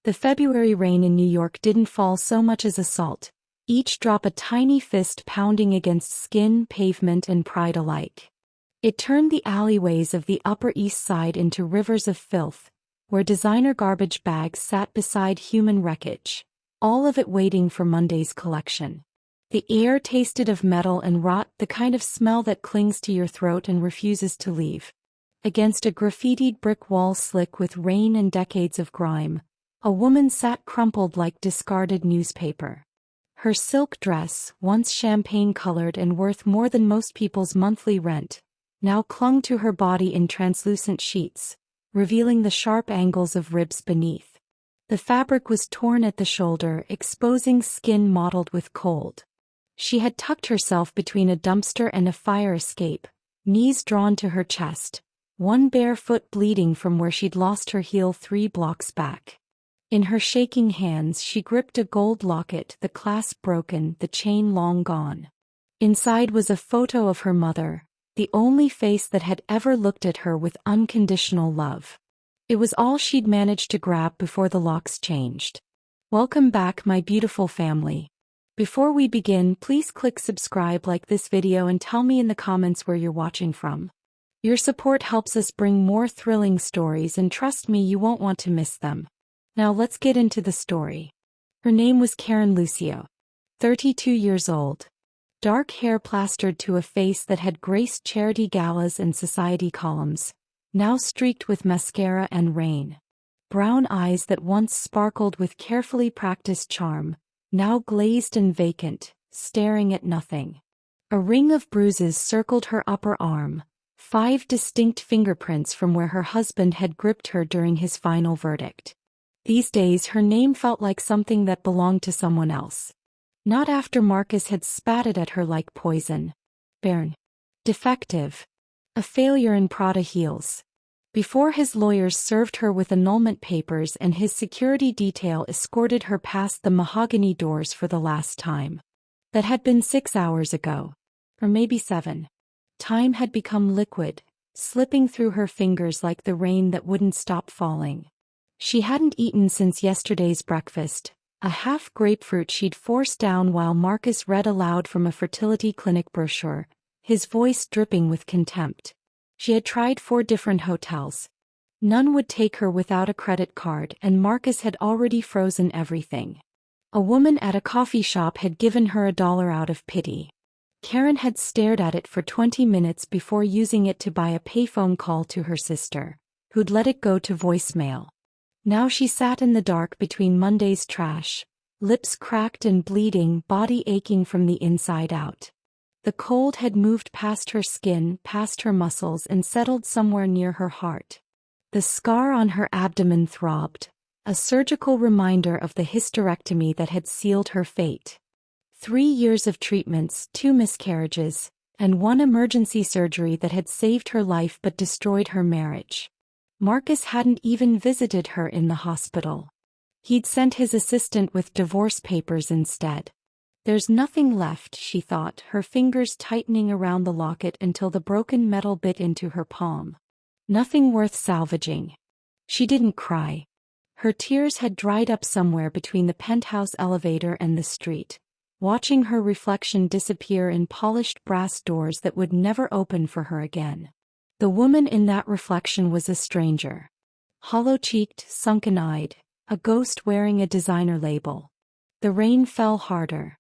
The February rain in New York didn't fall so much as a salt, each drop a tiny fist pounding against skin, pavement, and pride alike. It turned the alleyways of the Upper East Side into rivers of filth, where designer garbage bags sat beside human wreckage, all of it waiting for Monday's collection. The air tasted of metal and rot, the kind of smell that clings to your throat and refuses to leave. Against a graffitied brick wall slick with rain and decades of grime, a woman sat crumpled like discarded newspaper. Her silk dress, once champagne-colored and worth more than most people's monthly rent, now clung to her body in translucent sheets, revealing the sharp angles of ribs beneath. The fabric was torn at the shoulder, exposing skin mottled with cold. She had tucked herself between a dumpster and a fire escape, knees drawn to her chest, one bare foot bleeding from where she'd lost her heel 3 blocks back. In her shaking hands she gripped a gold locket, the clasp broken, the chain long gone. Inside was a photo of her mother, the only face that had ever looked at her with unconditional love. It was all she'd managed to grab before the locks changed. Welcome back, my beautiful family. Before we begin, please click subscribe, like this video, and tell me in the comments where you're watching from. Your support helps us bring more thrilling stories, and trust me, you won't want to miss them. Now let's get into the story. Her name was Karen Lucio. 32 years old. Dark hair plastered to a face that had graced charity galas and society columns, now streaked with mascara and rain. Brown eyes that once sparkled with carefully practiced charm, now glazed and vacant, staring at nothing. A ring of bruises circled her upper arm, 5 distinct fingerprints from where her husband had gripped her during his final verdict. These days her name felt like something that belonged to someone else. Not after Marcus had spat it at her like poison. Barren. Defective. A failure in Prada heels. Before his lawyers served her with annulment papers and his security detail escorted her past the mahogany doors for the last time. That had been 6 hours ago. Or maybe 7. Time had become liquid, slipping through her fingers like the rain that wouldn't stop falling. She hadn't eaten since yesterday's breakfast, a half grapefruit she'd forced down while Marcus read aloud from a fertility clinic brochure, his voice dripping with contempt. She had tried 4 different hotels. None would take her without a credit card, and Marcus had already frozen everything. A woman at a coffee shop had given her $1 out of pity. Karen had stared at it for 20 minutes before using it to buy a payphone call to her sister, who'd let it go to voicemail. Now she sat in the dark between Monday's trash, lips cracked and bleeding, body aching from the inside out. The cold had moved past her skin, past her muscles, and settled somewhere near her heart. The scar on her abdomen throbbed, a surgical reminder of the hysterectomy that had sealed her fate. 3 years of treatments, 2 miscarriages, and 1 emergency surgery that had saved her life but destroyed her marriage. Marcus hadn't even visited her in the hospital. He'd sent his assistant with divorce papers instead. There's nothing left, she thought, her fingers tightening around the locket until the broken metal bit into her palm. Nothing worth salvaging. She didn't cry. Her tears had dried up somewhere between the penthouse elevator and the street, watching her reflection disappear in polished brass doors that would never open for her again. The woman in that reflection was a stranger. Hollow-cheeked, sunken-eyed, a ghost wearing a designer label. The rain fell harder.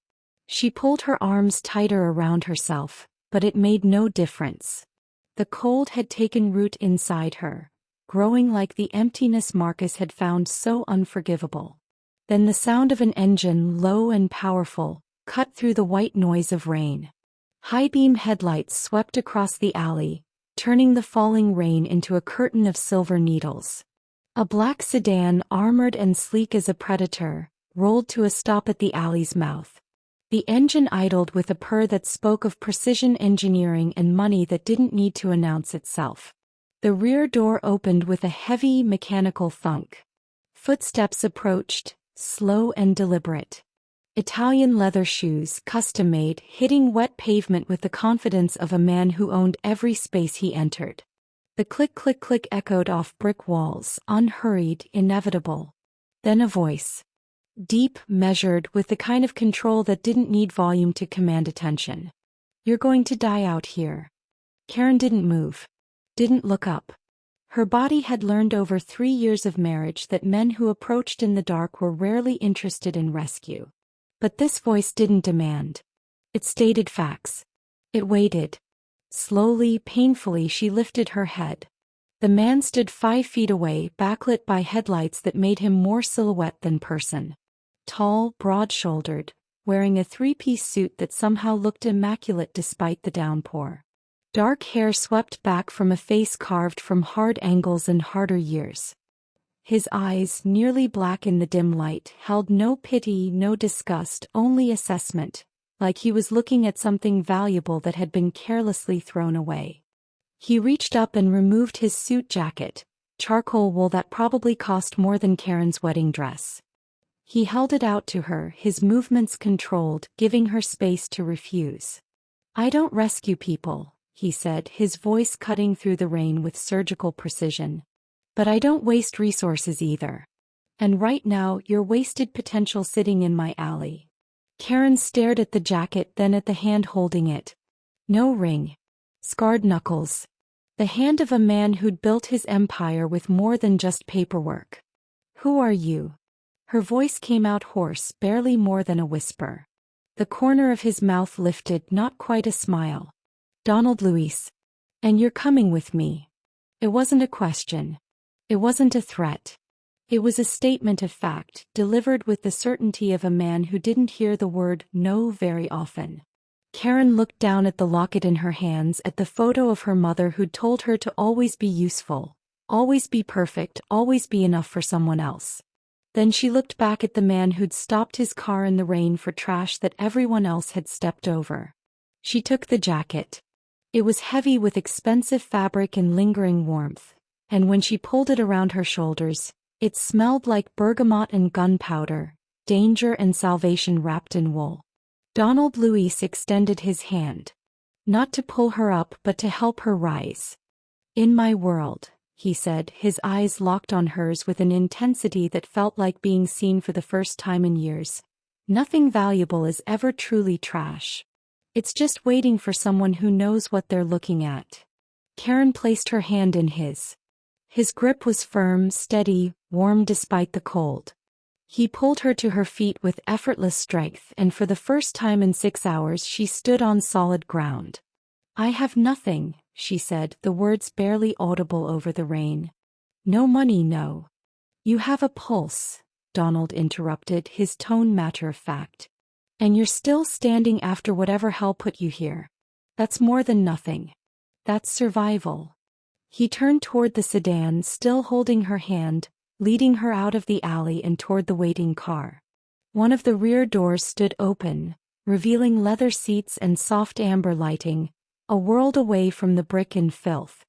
She pulled her arms tighter around herself, but it made no difference. The cold had taken root inside her, growing like the emptiness Marcus had found so unforgivable. Then the sound of an engine, low and powerful, cut through the white noise of rain. High-beam headlights swept across the alley, turning the falling rain into a curtain of silver needles. A black sedan, armored and sleek as a predator, rolled to a stop at the alley's mouth. The engine idled with a purr that spoke of precision engineering and money that didn't need to announce itself. The rear door opened with a heavy, mechanical thunk. Footsteps approached, slow and deliberate. Italian leather shoes, custom-made, hitting wet pavement with the confidence of a man who owned every space he entered. The click-click-click echoed off brick walls, unhurried, inevitable. Then a voice. Deep, measured, with the kind of control that didn't need volume to command attention. You're going to die out here. Karen didn't move. Didn't look up. Her body had learned over 3 years of marriage that men who approached in the dark were rarely interested in rescue. But this voice didn't demand. It stated facts. It waited. Slowly, painfully, she lifted her head. The man stood 5 feet away, backlit by headlights that made him more silhouette than person. Tall, broad-shouldered, wearing a 3-piece suit that somehow looked immaculate despite the downpour. Dark hair swept back from a face carved from hard angles and harder years. His eyes, nearly black in the dim light, held no pity, no disgust, only assessment, like he was looking at something valuable that had been carelessly thrown away. He reached up and removed his suit jacket, charcoal wool that probably cost more than Karen's wedding dress. He held it out to her, his movements controlled, giving her space to refuse. "I don't rescue people," he said, his voice cutting through the rain with surgical precision. "But I don't waste resources either. And right now, you're wasted potential sitting in my alley." Karen stared at the jacket, then at the hand holding it. No ring. Scarred knuckles. The hand of a man who'd built his empire with more than just paperwork. "Who are you?" Her voice came out hoarse, barely more than a whisper. The corner of his mouth lifted, not quite a smile. "Donald Lewis. And you're coming with me." It wasn't a question. It wasn't a threat. It was a statement of fact, delivered with the certainty of a man who didn't hear the word no very often. Karen looked down at the locket in her hands, at the photo of her mother who'd told her to always be useful, always be perfect, always be enough for someone else. Then she looked back at the man who'd stopped his car in the rain for trash that everyone else had stepped over. She took the jacket. It was heavy with expensive fabric and lingering warmth, and when she pulled it around her shoulders, it smelled like bergamot and gunpowder, danger and salvation wrapped in wool. Donald Lewis extended his hand. Not to pull her up, but to help her rise. "In my world," he said, his eyes locked on hers with an intensity that felt like being seen for the first time in years, "nothing valuable is ever truly trash. It's just waiting for someone who knows what they're looking at." Karen placed her hand in his. His grip was firm, steady, warm despite the cold. He pulled her to her feet with effortless strength, and for the first time in 6 hours she stood on solid ground. "I have nothing," she said, the words barely audible over the rain. "No money, no." "You have a pulse," Donald interrupted, his tone matter of fact. "And you're still standing after whatever hell put you here. That's more than nothing. That's survival." He turned toward the sedan, still holding her hand, leading her out of the alley and toward the waiting car. One of the rear doors stood open, revealing leather seats and soft amber lighting, a world away from the brick and filth.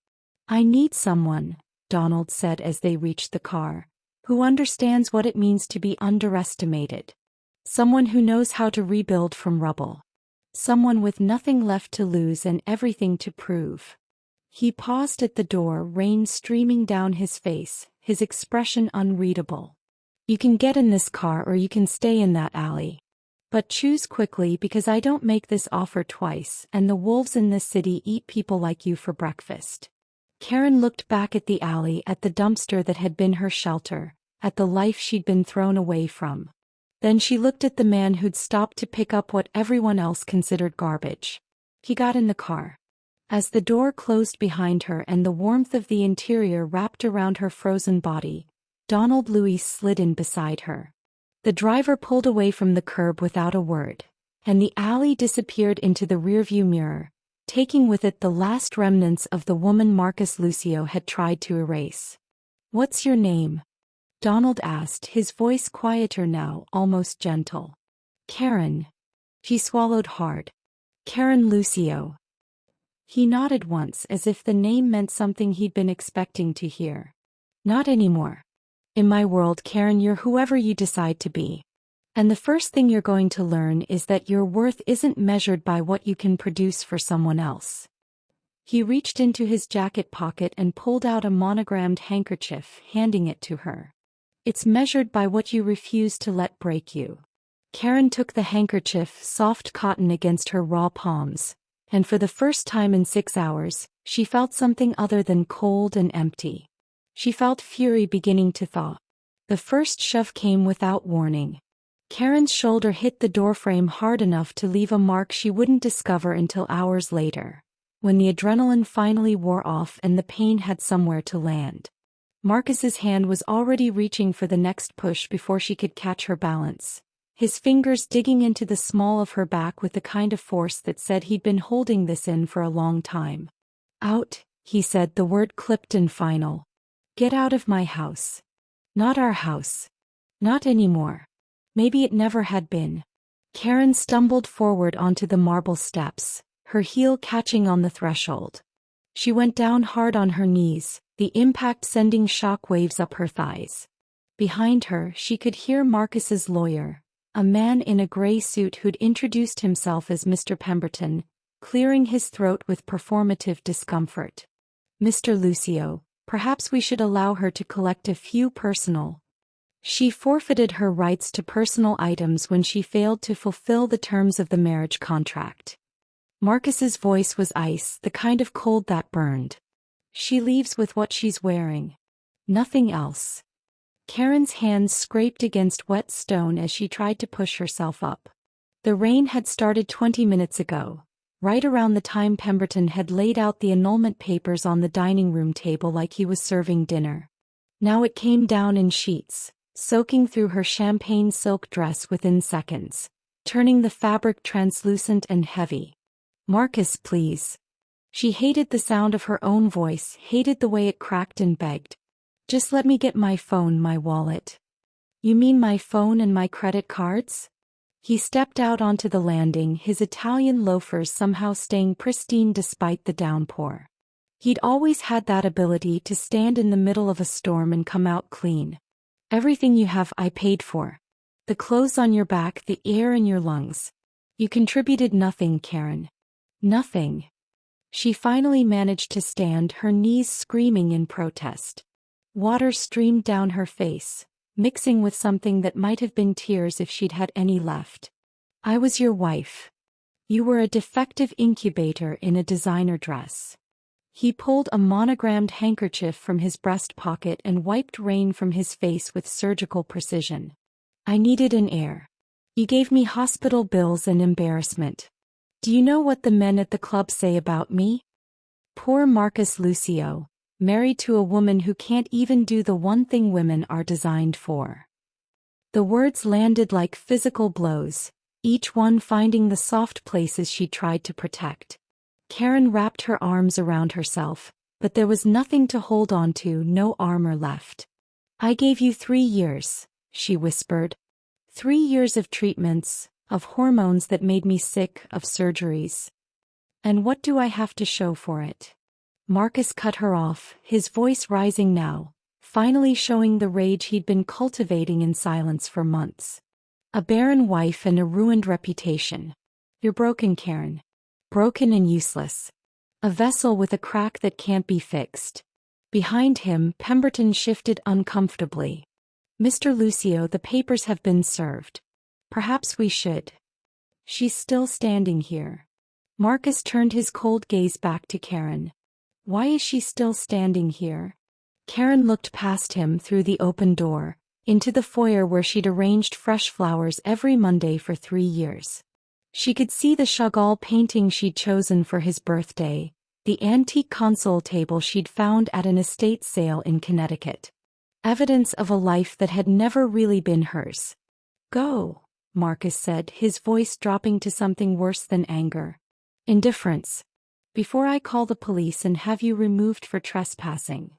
"I need someone," Donald said as they reached the car, "who understands what it means to be underestimated. Someone who knows how to rebuild from rubble. Someone with nothing left to lose and everything to prove." He paused at the door, rain streaming down his face, his expression unreadable. "You can get in this car or you can stay in that alley. But choose quickly, because I don't make this offer twice, and the wolves in this city eat people like you for breakfast." Karen looked back at the alley, at the dumpster that had been her shelter, at the life she'd been thrown away from. Then she looked at the man who'd stopped to pick up what everyone else considered garbage. He got in the car. As the door closed behind her and the warmth of the interior wrapped around her frozen body, Donald Lewis slid in beside her. The driver pulled away from the curb without a word, and the alley disappeared into the rearview mirror, taking with it the last remnants of the woman Marcus Lucio had tried to erase. "What's your name?" Donald asked, his voice quieter now, almost gentle. "Karen." She swallowed hard. "Karen Lucio." He nodded once, as if the name meant something he'd been expecting to hear. "Not anymore. In my world, Karen, you're whoever you decide to be. And the first thing you're going to learn is that your worth isn't measured by what you can produce for someone else." He reached into his jacket pocket and pulled out a monogrammed handkerchief, handing it to her. It's measured by what you refuse to let break you. Karen took the handkerchief, soft cotton against her raw palms, and for the first time in 6 hours, she felt something other than cold and empty. She felt fury beginning to thaw. The first shove came without warning. Karen's shoulder hit the doorframe hard enough to leave a mark she wouldn't discover until hours later, when the adrenaline finally wore off and the pain had somewhere to land. Marcus's hand was already reaching for the next push before she could catch her balance, his fingers digging into the small of her back with the kind of force that said he'd been holding this in for a long time. Out, he said, the word clipped and final. Get out of my house. Not our house. Not anymore. Maybe it never had been. Karen stumbled forward onto the marble steps, her heel catching on the threshold. She went down hard on her knees, the impact sending shock waves up her thighs. Behind her, she could hear Marcus's lawyer, a man in a gray suit who'd introduced himself as Mr. Pemberton, clearing his throat with performative discomfort. Mr. Lucio, perhaps we should allow her to collect a few personal. She forfeited her rights to personal items when she failed to fulfill the terms of the marriage contract. Marcus's voice was ice, the kind of cold that burned. She leaves with what she's wearing. Nothing else. Karen's hands scraped against wet stone as she tried to push herself up. The rain had started 20 minutes ago, right around the time Pemberton had laid out the annulment papers on the dining room table like he was serving dinner. Now it came down in sheets, soaking through her champagne silk dress within seconds, turning the fabric translucent and heavy. Marcus, please. She hated the sound of her own voice, hated the way it cracked and begged. Just let me get my phone, my wallet. You mean my phone and my credit cards? He stepped out onto the landing, his Italian loafers somehow staying pristine despite the downpour. He'd always had that ability to stand in the middle of a storm and come out clean. Everything you have I paid for. The clothes on your back, the air in your lungs. You contributed nothing, Karen. Nothing. She finally managed to stand, her knees screaming in protest. Water streamed down her face, mixing with something that might have been tears if she'd had any left. I was your wife. You were a defective incubator in a designer dress. He pulled a monogrammed handkerchief from his breast pocket and wiped rain from his face with surgical precision. I needed an heir. You gave me hospital bills and embarrassment. Do you know what the men at the club say about me? Poor Marcus Lucio, married to a woman who can't even do the one thing women are designed for. The words landed like physical blows, each one finding the soft places she tried to protect. Karen wrapped her arms around herself, but there was nothing to hold on to, no armor left. I gave you 3 years, she whispered. 3 years of treatments, of hormones that made me sick, of surgeries. And what do I have to show for it? Marcus cut her off, his voice rising now, finally showing the rage he'd been cultivating in silence for months. A barren wife and a ruined reputation. You're broken, Karen. Broken and useless. A vessel with a crack that can't be fixed. Behind him, Pemberton shifted uncomfortably. Mr. Lucio, the papers have been served. Perhaps we should. She's still standing here. Marcus turned his cold gaze back to Karen. Why is she still standing here? Karen looked past him through the open door, into the foyer where she'd arranged fresh flowers every Monday for 3 years. She could see the Chagall painting she'd chosen for his birthday, the antique console table she'd found at an estate sale in Connecticut. Evidence of a life that had never really been hers. Go, Marcus said, his voice dropping to something worse than anger. Indifference. Before I call the police and have you removed for trespassing.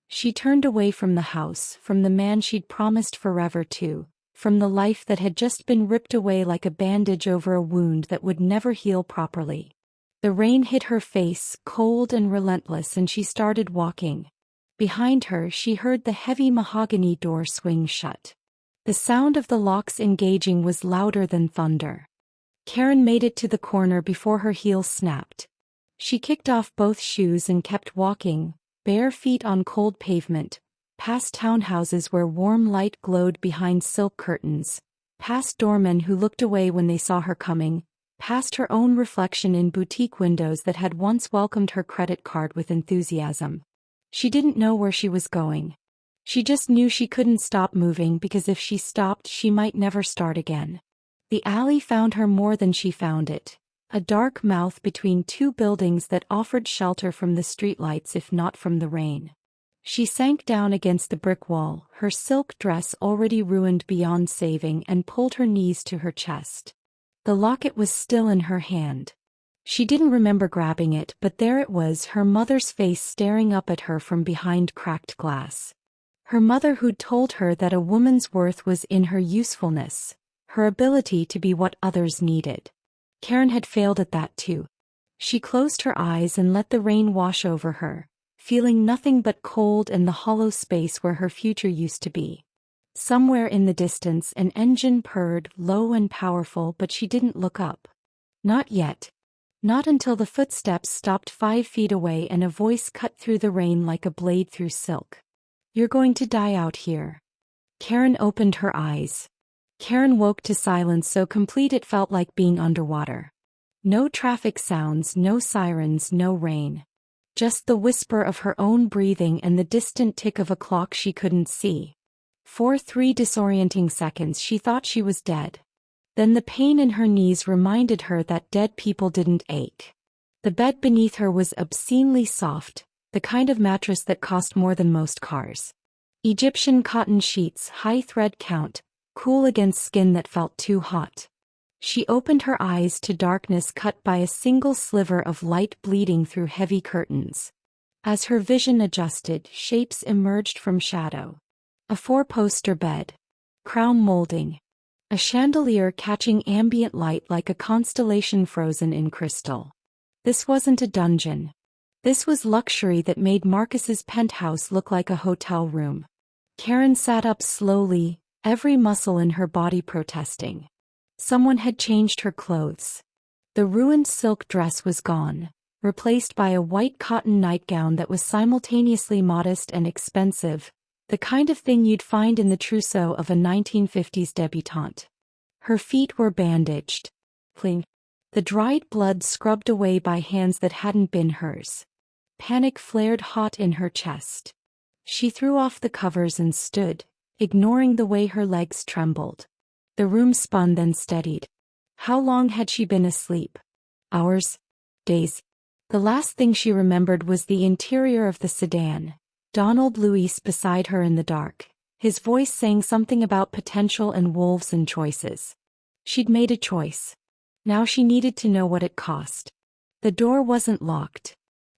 She turned away from the house, from the man she'd promised forever to, from the life that had just been ripped away like a bandage over a wound that would never heal properly. The rain hit her face, cold and relentless, and she started walking. Behind her, she heard the heavy mahogany door swing shut. The sound of the locks engaging was louder than thunder. Karen made it to the corner before her heels snapped. She kicked off both shoes and kept walking, bare feet on cold pavement, past townhouses where warm light glowed behind silk curtains, past doormen who looked away when they saw her coming, past her own reflection in boutique windows that had once welcomed her credit card with enthusiasm. She didn't know where she was going. She just knew she couldn't stop moving because if she stopped she might never start again. The alley found her more than she found it. A dark mouth between two buildings that offered shelter from the streetlights if not from the rain. She sank down against the brick wall, her silk dress already ruined beyond saving, and pulled her knees to her chest. The locket was still in her hand. She didn't remember grabbing it, but there it was, her mother's face staring up at her from behind cracked glass. Her mother who'd told her that a woman's worth was in her usefulness, her ability to be what others needed. Karen had failed at that too. She closed her eyes and let the rain wash over her, feeling nothing but cold and the hollow space where her future used to be. Somewhere in the distance an engine purred, low and powerful, but she didn't look up. Not yet. Not until the footsteps stopped 5 feet away and a voice cut through the rain like a blade through silk. "You're going to die out here." Karen opened her eyes. Karen woke to silence so complete it felt like being underwater. No traffic sounds, no sirens, no rain. Just the whisper of her own breathing and the distant tick of a clock she couldn't see. For 3 disorienting seconds she thought she was dead. Then the pain in her knees reminded her that dead people didn't ache. The bed beneath her was obscenely soft, the kind of mattress that cost more than most cars. Egyptian cotton sheets, high thread count, cool against skin that felt too hot. She opened her eyes to darkness cut by a single sliver of light bleeding through heavy curtains. As her vision adjusted, shapes emerged from shadow. A 4-poster bed. Crown molding. A chandelier catching ambient light like a constellation frozen in crystal. This wasn't a dungeon. This was luxury that made Marcus's penthouse look like a hotel room. Karen sat up slowly, every muscle in her body protesting. Someone had changed her clothes. The ruined silk dress was gone, replaced by a white cotton nightgown that was simultaneously modest and expensive, the kind of thing you'd find in the trousseau of a 1950s debutante. Her feet were bandaged. Clean. The dried blood scrubbed away by hands that hadn't been hers. Panic flared hot in her chest. She threw off the covers and stood, ignoring the way her legs trembled. The room spun then steadied. How long had she been asleep? Hours? Days? The last thing she remembered was the interior of the sedan. Donald Luis beside her in the dark, his voice saying something about potential and wolves and choices. She'd made a choice. Now she needed to know what it cost. The door wasn't locked.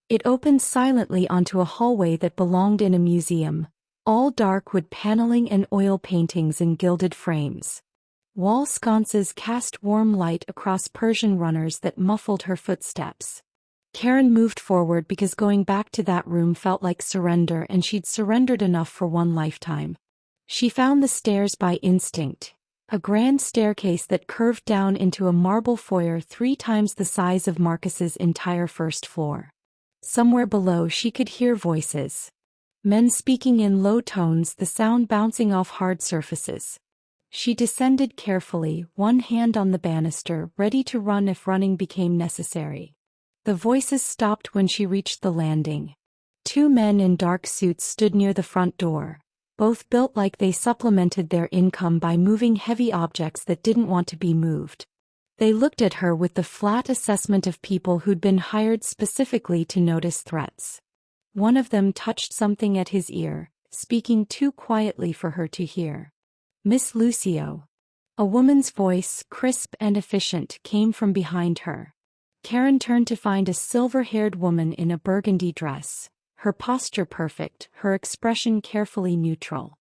It opened silently onto a hallway that belonged in a museum, all dark wood paneling and oil paintings in gilded frames. Wall sconces cast warm light across Persian runners that muffled her footsteps. Karen moved forward because going back to that room felt like surrender, and she'd surrendered enough for one lifetime. She found the stairs by instinct, a grand staircase that curved down into a marble foyer 3 times the size of Marcus's entire first floor. Somewhere below she could hear voices. Men speaking in low tones, the sound bouncing off hard surfaces. She descended carefully, one hand on the banister, ready to run if running became necessary. The voices stopped when she reached the landing. 2 men in dark suits stood near the front door, both built like they supplemented their income by moving heavy objects that didn't want to be moved. They looked at her with the flat assessment of people who'd been hired specifically to notice threats. One of them touched something at his ear, speaking too quietly for her to hear. "Miss Lucio." A woman's voice, crisp and efficient, came from behind her. Karen turned to find a silver-haired woman in a burgundy dress, her posture perfect, her expression carefully neutral.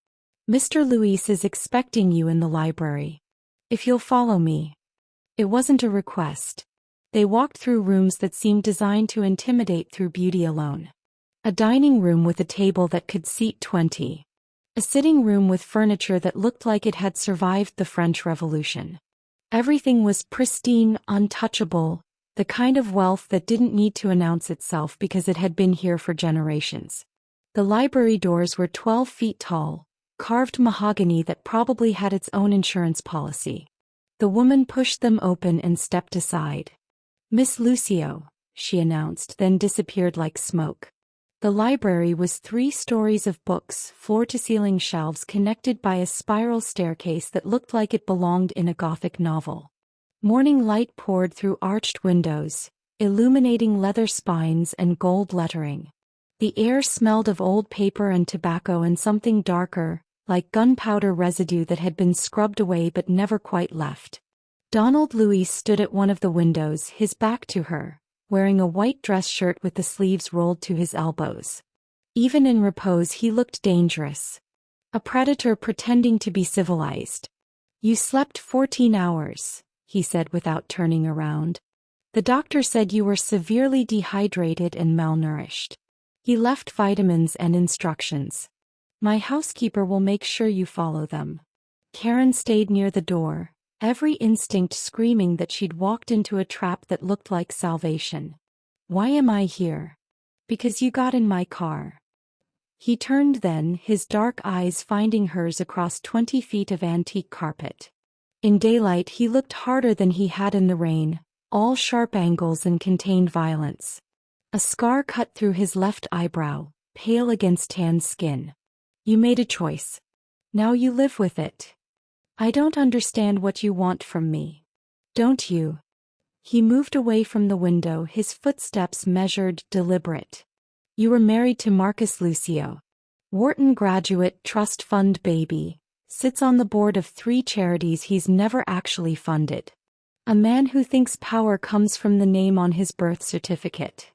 "Mr. Luis is expecting you in the library. If you'll follow me." It wasn't a request. They walked through rooms that seemed designed to intimidate through beauty alone. A dining room with a table that could seat 20. A sitting room with furniture that looked like it had survived the French Revolution. Everything was pristine, untouchable, the kind of wealth that didn't need to announce itself because it had been here for generations. The library doors were 12 feet tall, carved mahogany that probably had its own insurance policy. The woman pushed them open and stepped aside. "Miss Lucio," she announced, then disappeared like smoke. The library was 3 stories of books, floor-to-ceiling shelves connected by a spiral staircase that looked like it belonged in a Gothic novel. Morning light poured through arched windows, illuminating leather spines and gold lettering. The air smelled of old paper and tobacco and something darker, like gunpowder residue that had been scrubbed away but never quite left. Donald Lewis stood at one of the windows, his back to her, wearing a white dress shirt with the sleeves rolled to his elbows. Even in repose he looked dangerous. A predator pretending to be civilized. "You slept 14 hours, he said without turning around. "The doctor said you were severely dehydrated and malnourished. He left vitamins and instructions. My housekeeper will make sure you follow them." Karen stayed near the door, every instinct screaming that she'd walked into a trap that looked like salvation. "Why am I here?" "Because you got in my car." He turned then, his dark eyes finding hers across 20 feet of antique carpet. In daylight he looked harder than he had in the rain, all sharp angles and contained violence. A scar cut through his left eyebrow, pale against tan skin. "You made a choice. Now you live with it. I don't understand what you want from me. Don't you?" He moved away from the window, his footsteps measured, deliberate. "You were married to Marcus Lucio. Wharton graduate, trust fund baby, sits on the board of 3 charities he's never actually funded. A man who thinks power comes from the name on his birth certificate."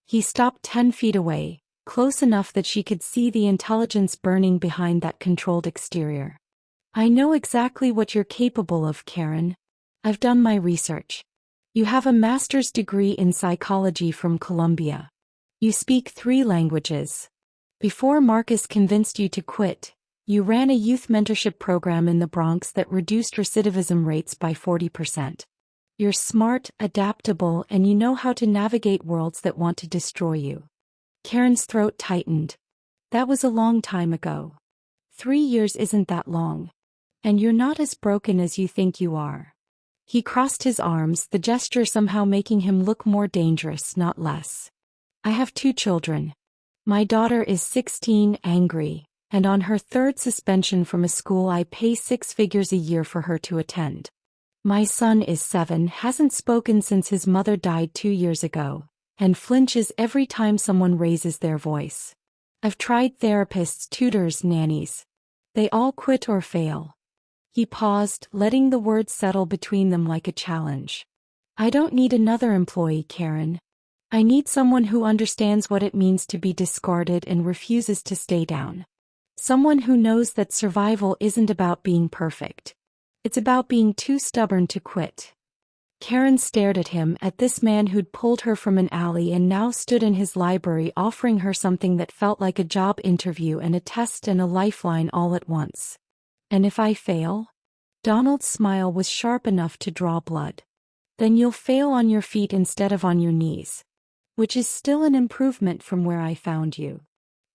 He stopped 10 feet away, close enough that she could see the intelligence burning behind that controlled exterior. "I know exactly what you're capable of, Karen. I've done my research. You have a master's degree in psychology from Columbia. You speak 3 languages. Before Marcus convinced you to quit, you ran a youth mentorship program in the Bronx that reduced recidivism rates by 40%. You're smart, adaptable, and you know how to navigate worlds that want to destroy you." Karen's throat tightened. "That was a long time ago. 3 years isn't that long. And you're not as broken as you think you are." He crossed his arms, the gesture somehow making him look more dangerous, not less. "I have 2 children. My daughter is 16, angry, and on her 3rd suspension from a school I pay 6 figures a year for her to attend. My son is 7, hasn't spoken since his mother died 2 years ago, and flinches every time someone raises their voice. I've tried therapists, tutors, nannies. They all quit or fail." He paused, letting the words settle between them like a challenge. "I don't need another employee, Karen. I need someone who understands what it means to be discarded and refuses to stay down. Someone who knows that survival isn't about being perfect. It's about being too stubborn to quit." Karen stared at him, at this man who'd pulled her from an alley and now stood in his library offering her something that felt like a job interview and a test and a lifeline all at once. "And if I fail?" Donald's smile was sharp enough to draw blood. "Then you'll fail on your feet instead of on your knees. Which is still an improvement from where I found you."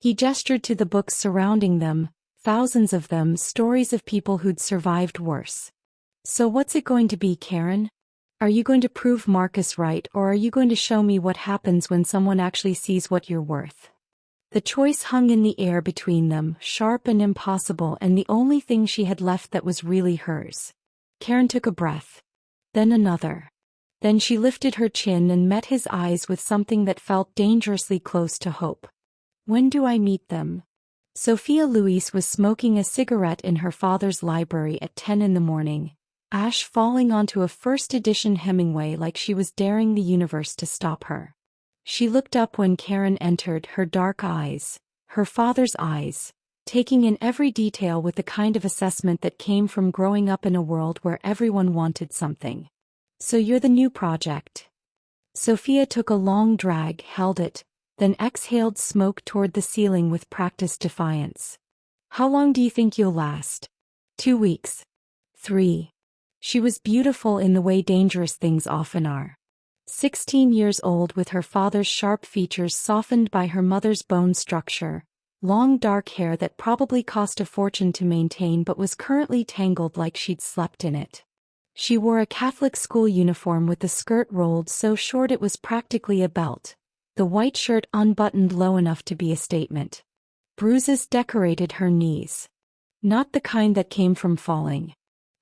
He gestured to the books surrounding them, thousands of them, stories of people who'd survived worse. "So what's it going to be, Karen? Are you going to prove Marcus right, or are you going to show me what happens when someone actually sees what you're worth?" The choice hung in the air between them, sharp and impossible, and the only thing she had left that was really hers. Karen took a breath. Then another. Then she lifted her chin and met his eyes with something that felt dangerously close to hope. "When do I meet them?" Sophia Louise was smoking a cigarette in her father's library at 10 in the morning, ash falling onto a first edition Hemingway like she was daring the universe to stop her. She looked up when Karen entered, her dark eyes, her father's eyes, taking in every detail with the kind of assessment that came from growing up in a world where everyone wanted something. "So you're the new project." Sophia took a long drag, held it, then exhaled smoke toward the ceiling with practiced defiance. "How long do you think you'll last?" 2 weeks. 3. She was beautiful in the way dangerous things often are. 16 years old, with her father's sharp features softened by her mother's bone structure, long dark hair that probably cost a fortune to maintain but was currently tangled like she'd slept in it. She wore a Catholic school uniform with the skirt rolled so short it was practically a belt, the white shirt unbuttoned low enough to be a statement. Bruises decorated her knees. Not the kind that came from falling.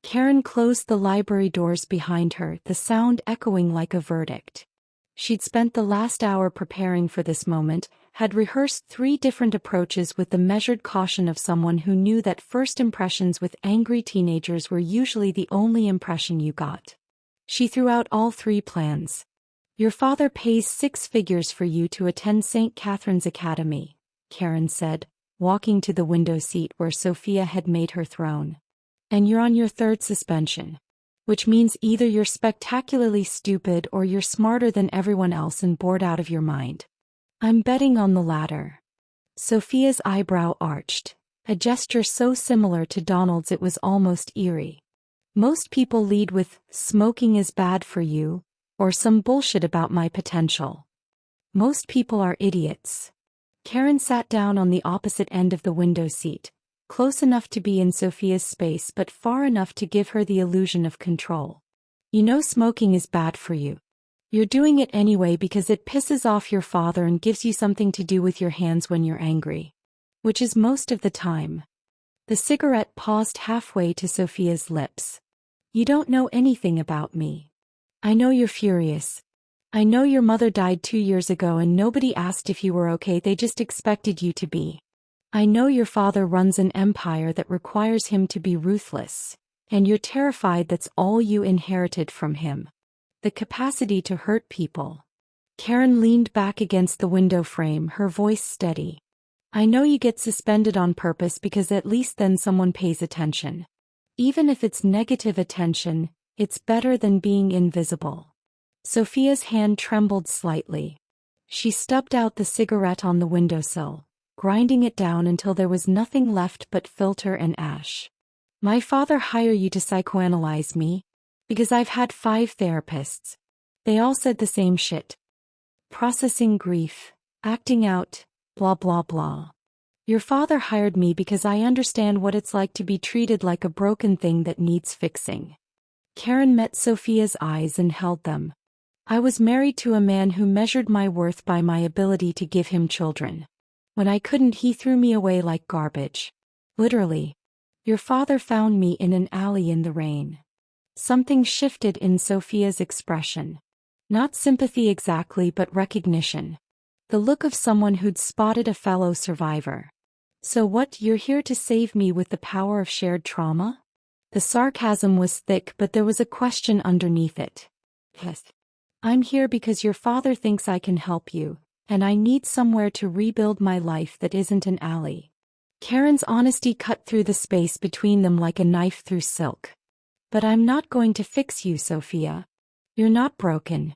Karen closed the library doors behind her, the sound echoing like a verdict. She'd spent the last hour preparing for this moment, had rehearsed 3 different approaches with the measured caution of someone who knew that first impressions with angry teenagers were usually the only impression you got. She threw out all 3 plans. Your father pays 6 figures for you to attend St. Catherine's Academy, Karen said, walking to the window seat where Sophia had made her throne. And you're on your 3rd suspension. Which means either you're spectacularly stupid or you're smarter than everyone else and bored out of your mind. I'm betting on the latter. Sophia's eyebrow arched, a gesture so similar to Donald's it was almost eerie. Most people lead with, smoking is bad for you, or some bullshit about my potential. Most people are idiots. Karen sat down on the opposite end of the window seat, close enough to be in Sophia's space but far enough to give her the illusion of control. You know smoking is bad for you. You're doing it anyway because it pisses off your father and gives you something to do with your hands when you're angry. Which is most of the time. The cigarette paused halfway to Sophia's lips. You don't know anything about me. I know you're furious. I know your mother died 2 years ago and nobody asked if you were okay, they just expected you to be. I know your father runs an empire that requires him to be ruthless, and you're terrified that's all you inherited from him. The capacity to hurt people. Karen leaned back against the window frame, her voice steady. I know you get suspended on purpose because at least then someone pays attention. Even if it's negative attention, it's better than being invisible. Sophia's hand trembled slightly. She stubbed out the cigarette on the windowsill, grinding it down until there was nothing left but filter and ash. My father hired you to psychoanalyze me? Because I've had 5 therapists. They all said the same shit. Processing grief, acting out, blah blah blah. Your father hired me because I understand what it's like to be treated like a broken thing that needs fixing. Karen met Sophia's eyes and held them. I was married to a man who measured my worth by my ability to give him children. When I couldn't, he threw me away like garbage. Literally. Your father found me in an alley in the rain. Something shifted in Sophia's expression. Not sympathy exactly, but recognition. The look of someone who'd spotted a fellow survivor. So what, you're here to save me with the power of shared trauma? The sarcasm was thick, but there was a question underneath it. Yes. I'm here because your father thinks I can help you, and I need somewhere to rebuild my life that isn't an alley. Karen's honesty cut through the space between them like a knife through silk. But I'm not going to fix you, Sophia. You're not broken.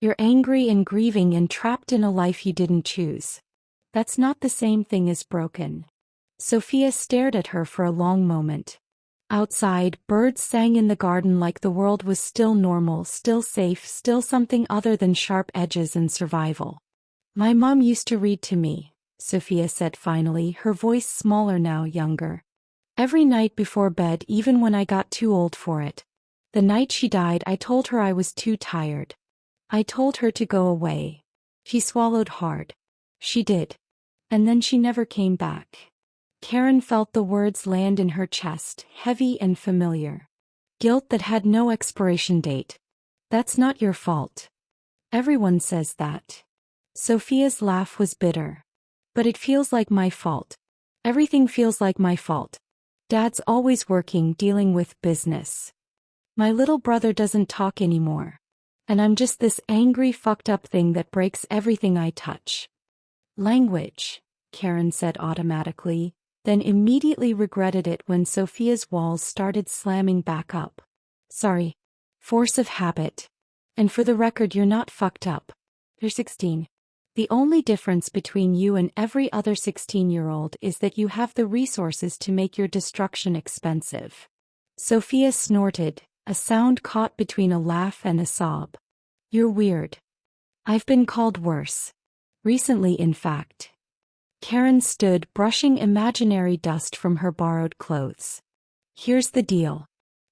You're angry and grieving and trapped in a life you didn't choose. That's not the same thing as broken. Sophia stared at her for a long moment. Outside, birds sang in the garden like the world was still normal, still safe, still something other than sharp edges and survival. My mom used to read to me, Sophia said finally, her voice smaller now, younger. Every night before bed, even when I got too old for it. The night she died, I told her I was too tired. I told her to go away. She swallowed hard. She did. And then she never came back. Karen felt the words land in her chest, heavy and familiar. Guilt that had no expiration date. That's not your fault. Everyone says that. Sophia's laugh was bitter. But it feels like my fault. Everything feels like my fault. Dad's always working, dealing with business. My little brother doesn't talk anymore. And I'm just this angry, fucked up thing that breaks everything I touch. Language, Karen said automatically, then immediately regretted it when Sophia's walls started slamming back up. Sorry. Force of habit. And for the record, you're not fucked up. You're 16. The only difference between you and every other 16-year-old is that you have the resources to make your destruction expensive. Sophia snorted, a sound caught between a laugh and a sob. You're weird. I've been called worse. Recently, in fact. Karen stood, brushing imaginary dust from her borrowed clothes. Here's the deal.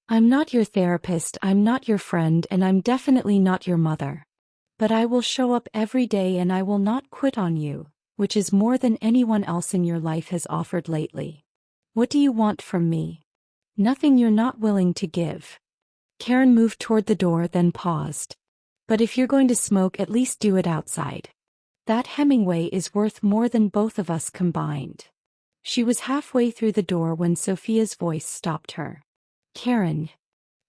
I'm not your therapist, I'm not your friend, and I'm definitely not your mother. But I will show up every day and I will not quit on you, which is more than anyone else in your life has offered lately. What do you want from me? Nothing you're not willing to give. Karen moved toward the door, then paused. But if you're going to smoke, at least do it outside. That Hemingway is worth more than both of us combined. She was halfway through the door when Sophia's voice stopped her. Karen.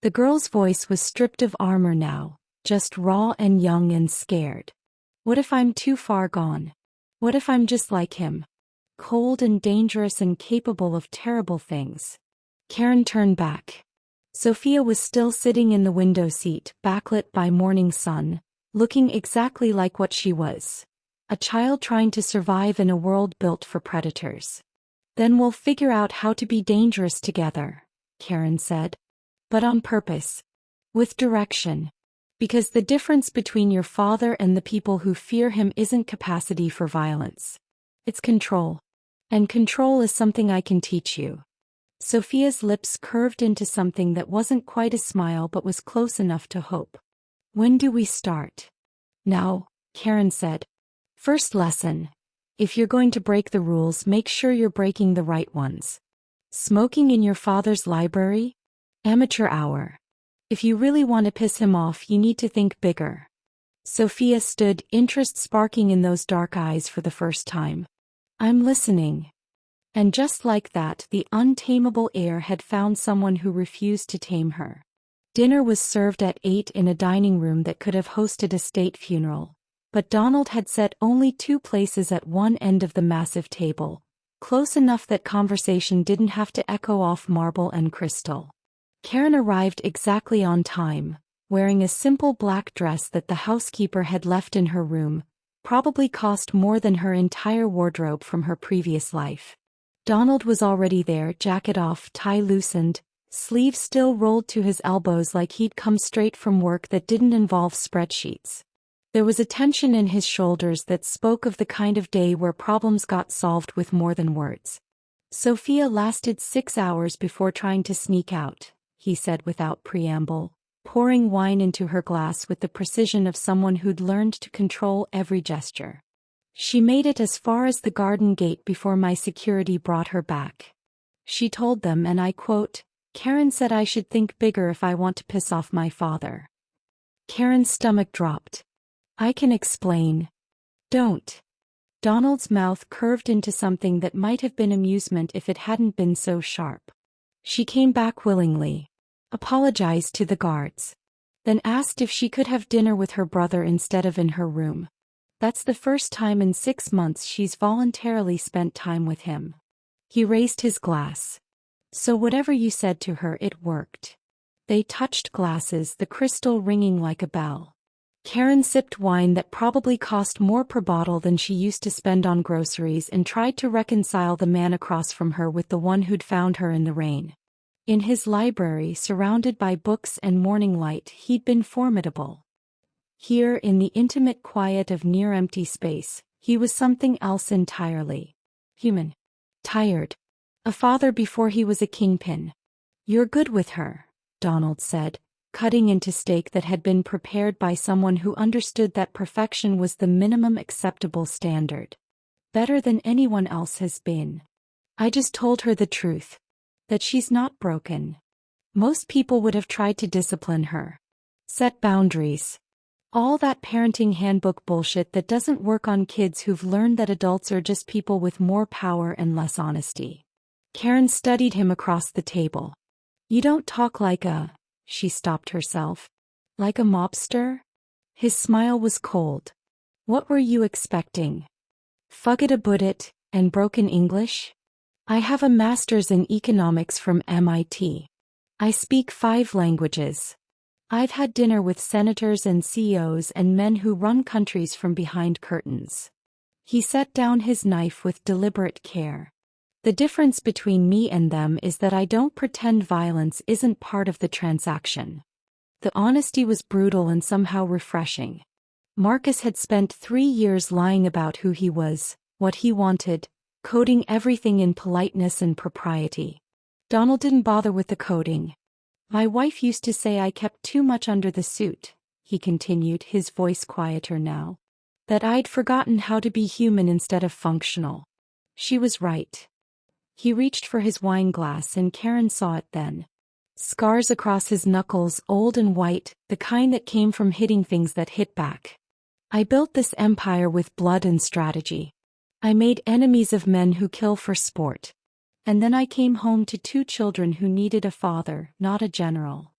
The girl's voice was stripped of armor now, just raw and young and scared. What if I'm too far gone? What if I'm just like him? Cold and dangerous and capable of terrible things. Karen turned back. Sophia was still sitting in the window seat, backlit by morning sun, looking exactly like what she was. A child trying to survive in a world built for predators. Then we'll figure out how to be dangerous together, Karen said. But on purpose. With direction. Because the difference between your father and the people who fear him isn't capacity for violence. It's control. And control is something I can teach you. Sophia's lips curved into something that wasn't quite a smile but was close enough to hope. When do we start? Now, Karen said. First lesson. If you're going to break the rules, make sure you're breaking the right ones. Smoking in your father's library? Amateur hour. If you really want to piss him off, you need to think bigger. Sophia stood, interest sparking in those dark eyes for the first time. I'm listening. And just like that, the untamable air had found someone who refused to tame her. Dinner was served at 8 in a dining room that could have hosted a state funeral, but Donald had set only 2 places at one end of the massive table, close enough that conversation didn't have to echo off marble and crystal. Karen arrived exactly on time, wearing a simple black dress that the housekeeper had left in her room, probably cost more than her entire wardrobe from her previous life. Donald was already there, jacket off, tie loosened, sleeves still rolled to his elbows like he'd come straight from work that didn't involve spreadsheets. There was a tension in his shoulders that spoke of the kind of day where problems got solved with more than words. Sophia lasted 6 hours before trying to sneak out, he said without preamble, pouring wine into her glass with the precision of someone who'd learned to control every gesture. She made it as far as the garden gate before my security brought her back. She told them, and I quote, Karen said I should think bigger if I want to piss off my father. Karen's stomach dropped. I can explain. Don't. Donald's mouth curved into something that might have been amusement if it hadn't been so sharp. She came back willingly. Apologized to the guards. Then asked if she could have dinner with her brother instead of in her room. That's the first time in 6 months she's voluntarily spent time with him. He raised his glass. So whatever you said to her, it worked. They touched glasses, the crystal ringing like a bell. Karen sipped wine that probably cost more per bottle than she used to spend on groceries and tried to reconcile the man across from her with the one who'd found her in the rain. In his library, surrounded by books and morning light, he'd been formidable. Here, in the intimate quiet of near-empty space, he was something else entirely. Human. Tired. A father before he was a kingpin. You're good with her, Donald said, cutting into steak that had been prepared by someone who understood that perfection was the minimum acceptable standard. Better than anyone else has been. I just told her the truth. That she's not broken. Most people would have tried to discipline her. Set boundaries. All that parenting handbook bullshit that doesn't work on kids who've learned that adults are just people with more power and less honesty. Karen studied him across the table. You don't talk like a... She stopped herself. Like a mobster? His smile was cold. What were you expecting? Fugget-a-budget, and broken English? I have a master's in economics from MIT. I speak 5 languages. I've had dinner with senators and CEOs and men who run countries from behind curtains. He set down his knife with deliberate care. The difference between me and them is that I don't pretend violence isn't part of the transaction. The honesty was brutal and somehow refreshing. Marcus had spent 3 years lying about who he was, what he wanted, coding everything in politeness and propriety. Donald didn't bother with the coding. My wife used to say I kept too much under the suit, he continued, his voice quieter now. That I'd forgotten how to be human instead of functional. She was right. He reached for his wine glass and Karen saw it then. Scars across his knuckles, old and white, the kind that came from hitting things that hit back. I built this empire with blood and strategy. I made enemies of men who kill for sport. And then I came home to 2 children who needed a father, not a general.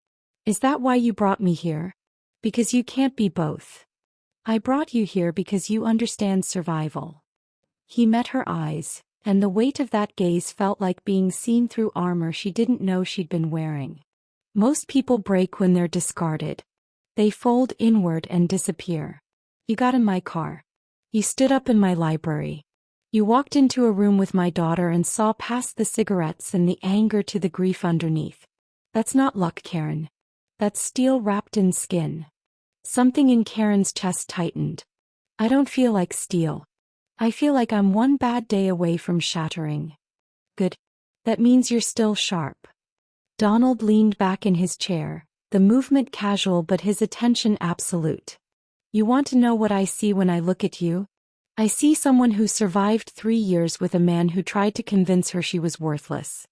Is that why you brought me here? Because you can't be both. I brought you here because you understand survival. He met her eyes, and the weight of that gaze felt like being seen through armor she didn't know she'd been wearing. Most people break when they're discarded. They fold inward and disappear. You got in my car. You stood up in my library. You walked into a room with my daughter and saw past the cigarettes and the anger to the grief underneath. That's not luck, Karen. That's steel wrapped in skin. Something in Karen's chest tightened. I don't feel like steel. I feel like I'm one bad day away from shattering. Good. That means you're still sharp. Donald leaned back in his chair, the movement casual but his attention absolute. You want to know what I see when I look at you? I see someone who survived 3 years with a man who tried to convince her she was worthless.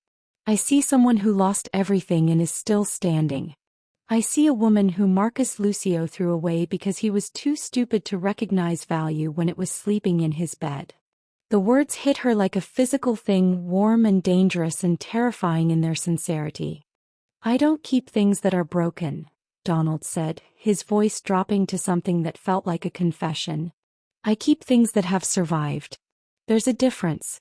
I see someone who lost everything and is still standing. I see a woman who Marcus Lucio threw away because he was too stupid to recognize value when it was sleeping in his bed. The words hit her like a physical thing, warm and dangerous and terrifying in their sincerity. I don't keep things that are broken, Donald said, his voice dropping to something that felt like a confession. I keep things that have survived. There's a difference.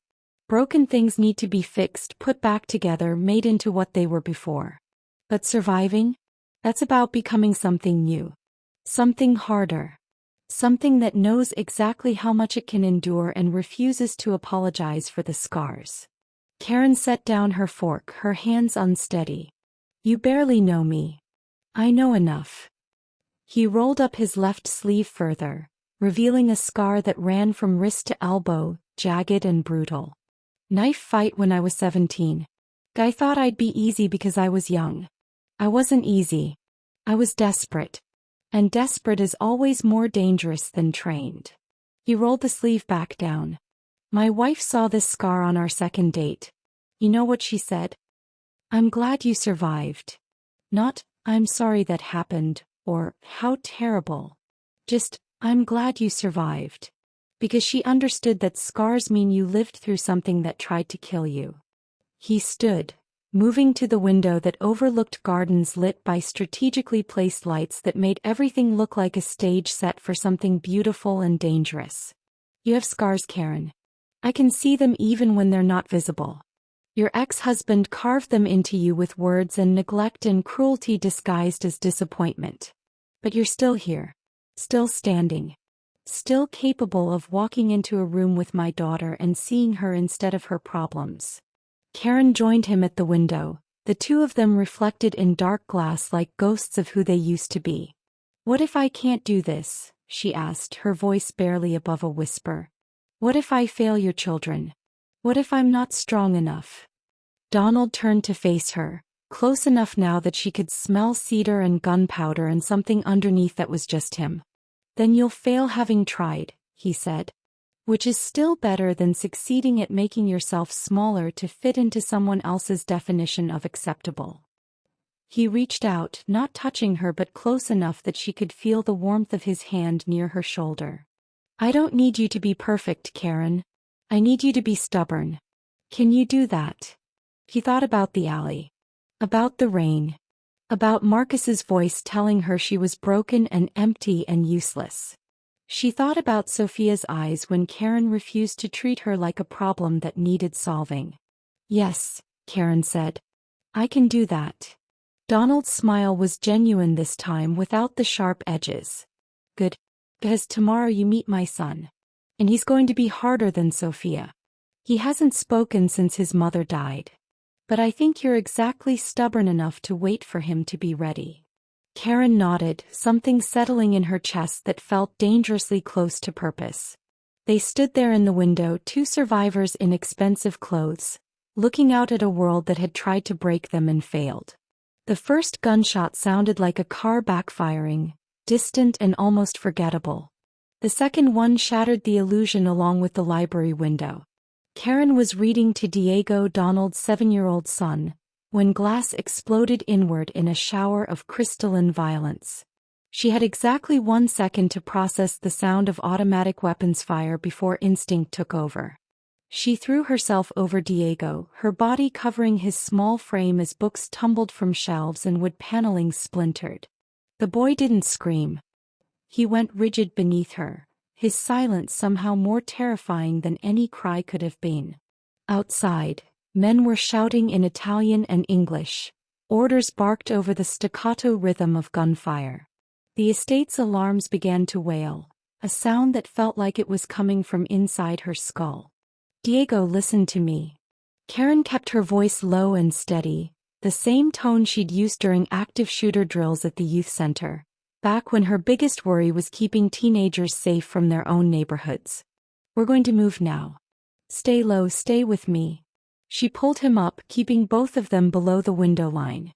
Broken things need to be fixed, put back together, made into what they were before. But surviving? That's about becoming something new. Something harder. Something that knows exactly how much it can endure and refuses to apologize for the scars. Karen set down her fork, her hands unsteady. You barely know me. I know enough. He rolled up his left sleeve further, revealing a scar that ran from wrist to elbow, jagged and brutal. Knife fight when I was 17. Guy thought I'd be easy because I was young. I wasn't easy. I was desperate. And desperate is always more dangerous than trained. He rolled the sleeve back down. My wife saw this scar on our second date. You know what she said? I'm glad you survived. Not, I'm sorry that happened, or, how terrible. Just, I'm glad you survived. Because she understood that scars mean you lived through something that tried to kill you. He stood, moving to the window that overlooked gardens lit by strategically placed lights that made everything look like a stage set for something beautiful and dangerous. You have scars, Karen. I can see them even when they're not visible. Your ex-husband carved them into you with words and neglect and cruelty disguised as disappointment. But you're still here. Still standing. Still capable of walking into a room with my daughter and seeing her instead of her problems. Karen joined him at the window, the two of them reflected in dark glass like ghosts of who they used to be. What if I can't do this? She asked, her voice barely above a whisper. What if I fail your children? What if I'm not strong enough? Donald turned to face her, close enough now that she could smell cedar and gunpowder and something underneath that was just him. Then you'll fail having tried, he said. Which is still better than succeeding at making yourself smaller to fit into someone else's definition of acceptable. He reached out, not touching her but close enough that she could feel the warmth of his hand near her shoulder. I don't need you to be perfect, Karen. I need you to be stubborn. Can you do that? He thought about the alley. About the rain. About Marcus's voice telling her she was broken and empty and useless. She thought about Sophia's eyes when Karen refused to treat her like a problem that needed solving. Yes, Karen said. I can do that. Donald's smile was genuine this time without the sharp edges. Good. Because tomorrow you meet my son. And he's going to be harder than Sophia. He hasn't spoken since his mother died. But I think you're exactly stubborn enough to wait for him to be ready. Karen nodded, something settling in her chest that felt dangerously close to purpose. They stood there in the window, two survivors in expensive clothes, looking out at a world that had tried to break them and failed. The first gunshot sounded like a car backfiring, distant and almost forgettable. The second one shattered the illusion along with the library window. Karen was reading to Diego, Donald's 7-year-old son, when glass exploded inward in a shower of crystalline violence. She had exactly 1 second to process the sound of automatic weapons fire before instinct took over. She threw herself over Diego, her body covering his small frame as books tumbled from shelves and wood paneling splintered. The boy didn't scream. He went rigid beneath her, his silence somehow more terrifying than any cry could have been. Outside, men were shouting in Italian and English. Orders barked over the staccato rhythm of gunfire. The estate's alarms began to wail, a sound that felt like it was coming from inside her skull. Diego, listen to me. Karen kept her voice low and steady, the same tone she'd used during active shooter drills at the youth center, back when her biggest worry was keeping teenagers safe from their own neighborhoods. We're going to move now. Stay low, stay with me. She pulled him up, keeping both of them below the window line.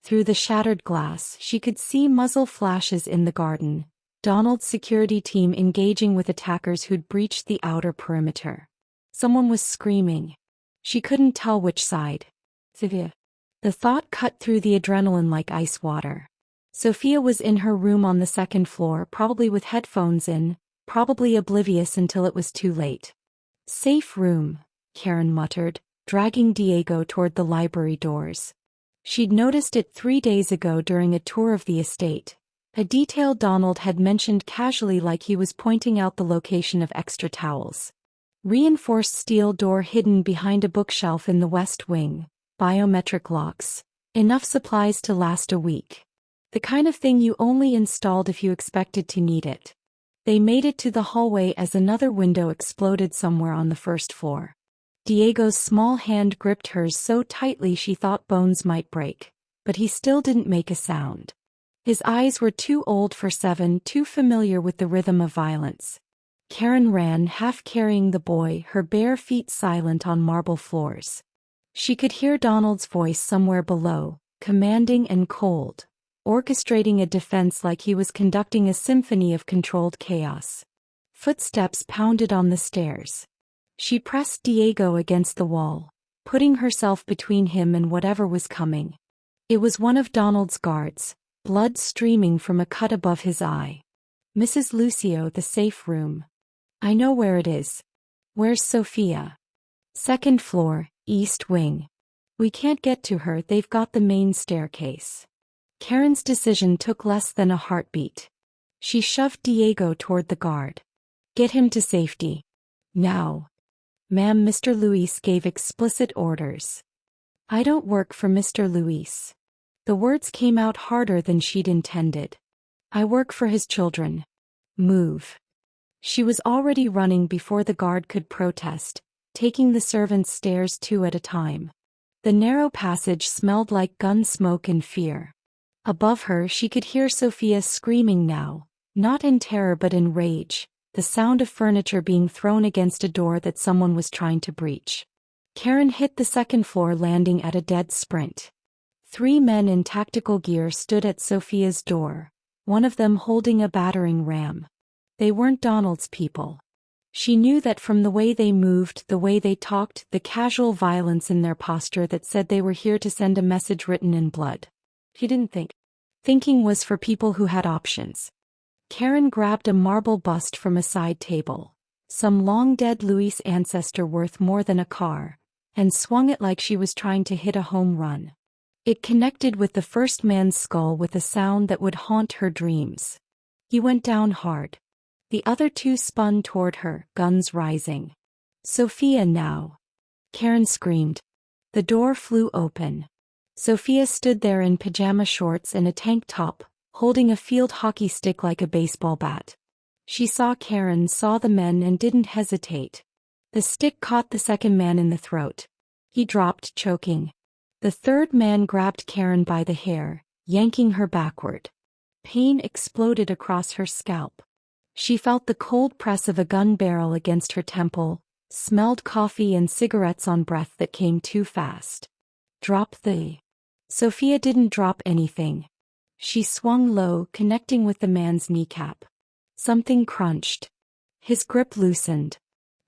Through the shattered glass, she could see muzzle flashes in the garden, Donald's security team engaging with attackers who'd breached the outer perimeter. Someone was screaming. She couldn't tell which side. Sophia. The thought cut through the adrenaline like ice water. Sophia was in her room on the second floor, probably with headphones in, probably oblivious until it was too late. Safe room, Karen muttered, dragging Diego toward the library doors. She'd noticed it 3 days ago during a tour of the estate, a detail Donald had mentioned casually, like he was pointing out the location of extra towels. Reinforced steel door hidden behind a bookshelf in the west wing, biometric locks, enough supplies to last a week. The kind of thing you only installed if you expected to need it. They made it to the hallway as another window exploded somewhere on the first floor. Diego's small hand gripped hers so tightly she thought bones might break, but he still didn't make a sound. His eyes were too old for 7, too familiar with the rhythm of violence. Karen ran, half carrying the boy, her bare feet silent on marble floors. She could hear Donald's voice somewhere below, commanding and cold, orchestrating a defense like he was conducting a symphony of controlled chaos. Footsteps pounded on the stairs. She pressed Diego against the wall, putting herself between him and whatever was coming. It was one of Donald's guards, blood streaming from a cut above his eye. Mrs. Lucio, the safe room. I know where it is. Where's Sophia? Second floor, east wing. We can't get to her, they've got the main staircase. Karen's decision took less than a heartbeat. She shoved Diego toward the guard. Get him to safety. Now. Ma'am, Mr. Luis gave explicit orders. I don't work for Mr. Luis. The words came out harder than she'd intended. I work for his children. Move. She was already running before the guard could protest, taking the servants' stairs 2 at a time. The narrow passage smelled like gun smoke and fear. Above her she could hear Sophia screaming now, not in terror but in rage, the sound of furniture being thrown against a door that someone was trying to breach. Karen hit the second floor landing at a dead sprint. 3 men in tactical gear stood at Sophia's door, one of them holding a battering ram. They weren't Donald's people. She knew that from the way they moved, the way they talked, the casual violence in their posture that said they were here to send a message written in blood. She didn't think. Thinking was for people who had options. Karen grabbed a marble bust from a side table, some long-dead Luis ancestor worth more than a car, and swung it like she was trying to hit a home run. It connected with the first man's skull with a sound that would haunt her dreams. He went down hard. The other 2 spun toward her, guns rising. Sophia now. Karen screamed. The door flew open. Sophia stood there in pajama shorts and a tank top, holding a field hockey stick like a baseball bat. She saw Karen, saw the men, and didn't hesitate. The stick caught the second man in the throat. He dropped, choking. The third man grabbed Karen by the hair, yanking her backward. Pain exploded across her scalp. She felt the cold press of a gun barrel against her temple, smelled coffee and cigarettes on breath that came too fast. Drop the. Sophia didn't drop anything. She swung low, connecting with the man's kneecap. Something crunched. His grip loosened.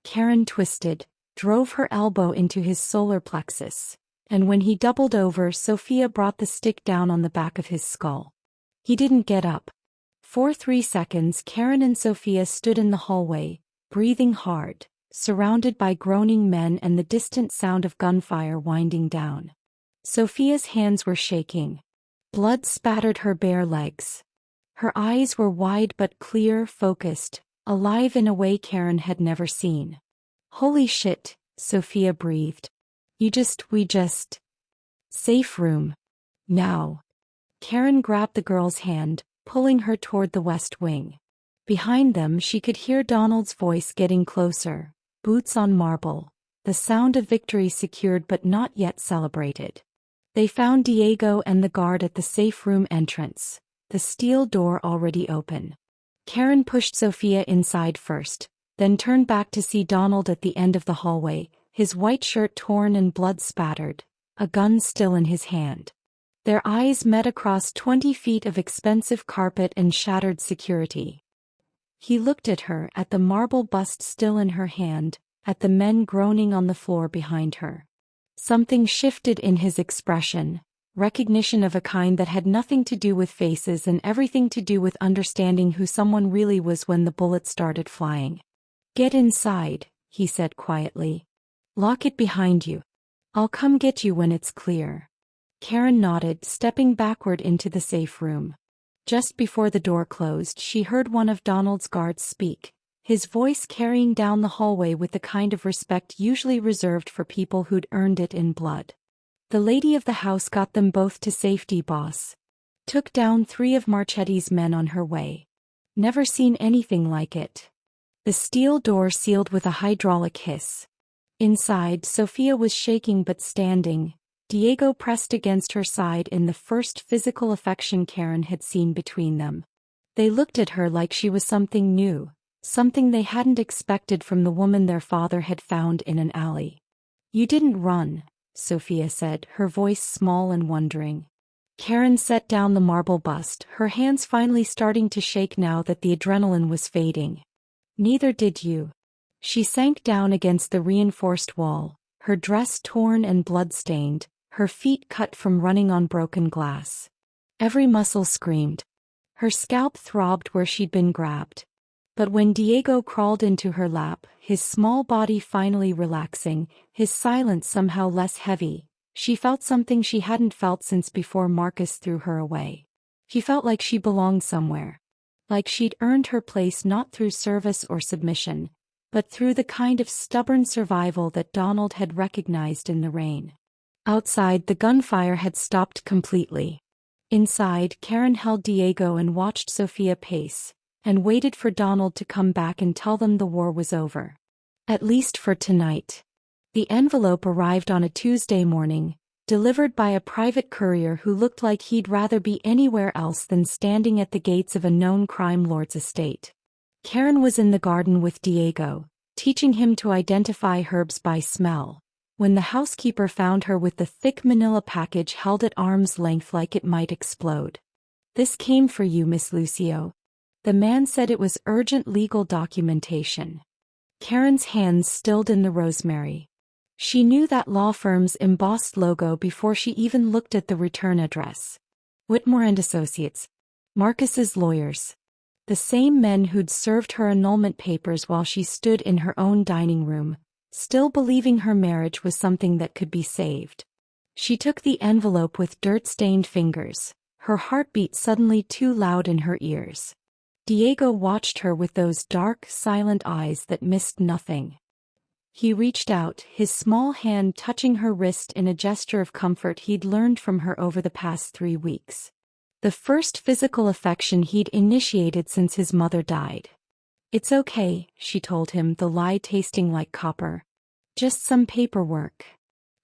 Karen twisted, drove her elbow into his solar plexus, and when he doubled over, Sophia brought the stick down on the back of his skull. He didn't get up. For 3 seconds, Karen and Sophia stood in the hallway, breathing hard, surrounded by groaning men and the distant sound of gunfire winding down. Sophia's hands were shaking. Blood spattered her bare legs. Her eyes were wide but clear, focused, alive in a way Karen had never seen. "Holy shit," Sophia breathed. We just. Safe room. Now." Karen grabbed the girl's hand, pulling her toward the west wing. Behind them she could hear Donald's voice getting closer, boots on marble, the sound of victory secured but not yet celebrated. They found Diego and the guard at the safe room entrance, the steel door already open. Karen pushed Sophia inside first, then turned back to see Donald at the end of the hallway, his white shirt torn and blood spattered, a gun still in his hand. Their eyes met across 20 feet of expensive carpet and shattered security. He looked at her, at the marble bust still in her hand, at the men groaning on the floor behind her. Something shifted in his expression, recognition of a kind that had nothing to do with faces and everything to do with understanding who someone really was when the bullet started flying. "Get inside," he said quietly. "Lock it behind you. I'll come get you when it's clear." Karen nodded, stepping backward into the safe room. Just before the door closed, she heard one of Donald's guards speak, his voice carrying down the hallway with the kind of respect usually reserved for people who'd earned it in blood. "The lady of the house got them both to safety, boss. Took down 3 of Marchetti's men on her way. Never seen anything like it." The steel door sealed with a hydraulic hiss. Inside, Sophia was shaking but standing, Diego pressed against her side in the first physical affection Karen had seen between them. They looked at her like she was something new, something they hadn't expected from the woman their father had found in an alley. "You didn't run," Sophia said, her voice small and wondering. Karen set down the marble bust, her hands finally starting to shake now that the adrenaline was fading. "Neither did you." She sank down against the reinforced wall, her dress torn and blood-stained, her feet cut from running on broken glass. Every muscle screamed. Her scalp throbbed where she'd been grabbed. But when Diego crawled into her lap, his small body finally relaxing, his silence somehow less heavy, she felt something she hadn't felt since before Marcus threw her away. She felt like she belonged somewhere. Like she'd earned her place not through service or submission, but through the kind of stubborn survival that Donald had recognized in the rain. Outside, the gunfire had stopped completely. Inside, Karen held Diego and watched Sophia pace, and waited for Donald to come back and tell them the war was over. At least for tonight. The envelope arrived on a Tuesday morning, delivered by a private courier who looked like he'd rather be anywhere else than standing at the gates of a known crime lord's estate. Karen was in the garden with Diego, teaching him to identify herbs by smell, when the housekeeper found her with the thick manila package held at arm's length like it might explode. "This came for you, Miss Lucio." The man said it was urgent legal documentation. Karen's hands stilled in the rosemary. She knew that law firm's embossed logo before she even looked at the return address. Whitmore and Associates. Marcus's lawyers. The same men who'd served her annulment papers while she stood in her own dining room, still believing her marriage was something that could be saved. She took the envelope with dirt-stained fingers, her heartbeat suddenly too loud in her ears. Diego watched her with those dark, silent eyes that missed nothing. He reached out, his small hand touching her wrist in a gesture of comfort he'd learned from her over the past 3 weeks. The first physical affection he'd initiated since his mother died. "It's okay," she told him, the lie tasting like copper. "Just some paperwork."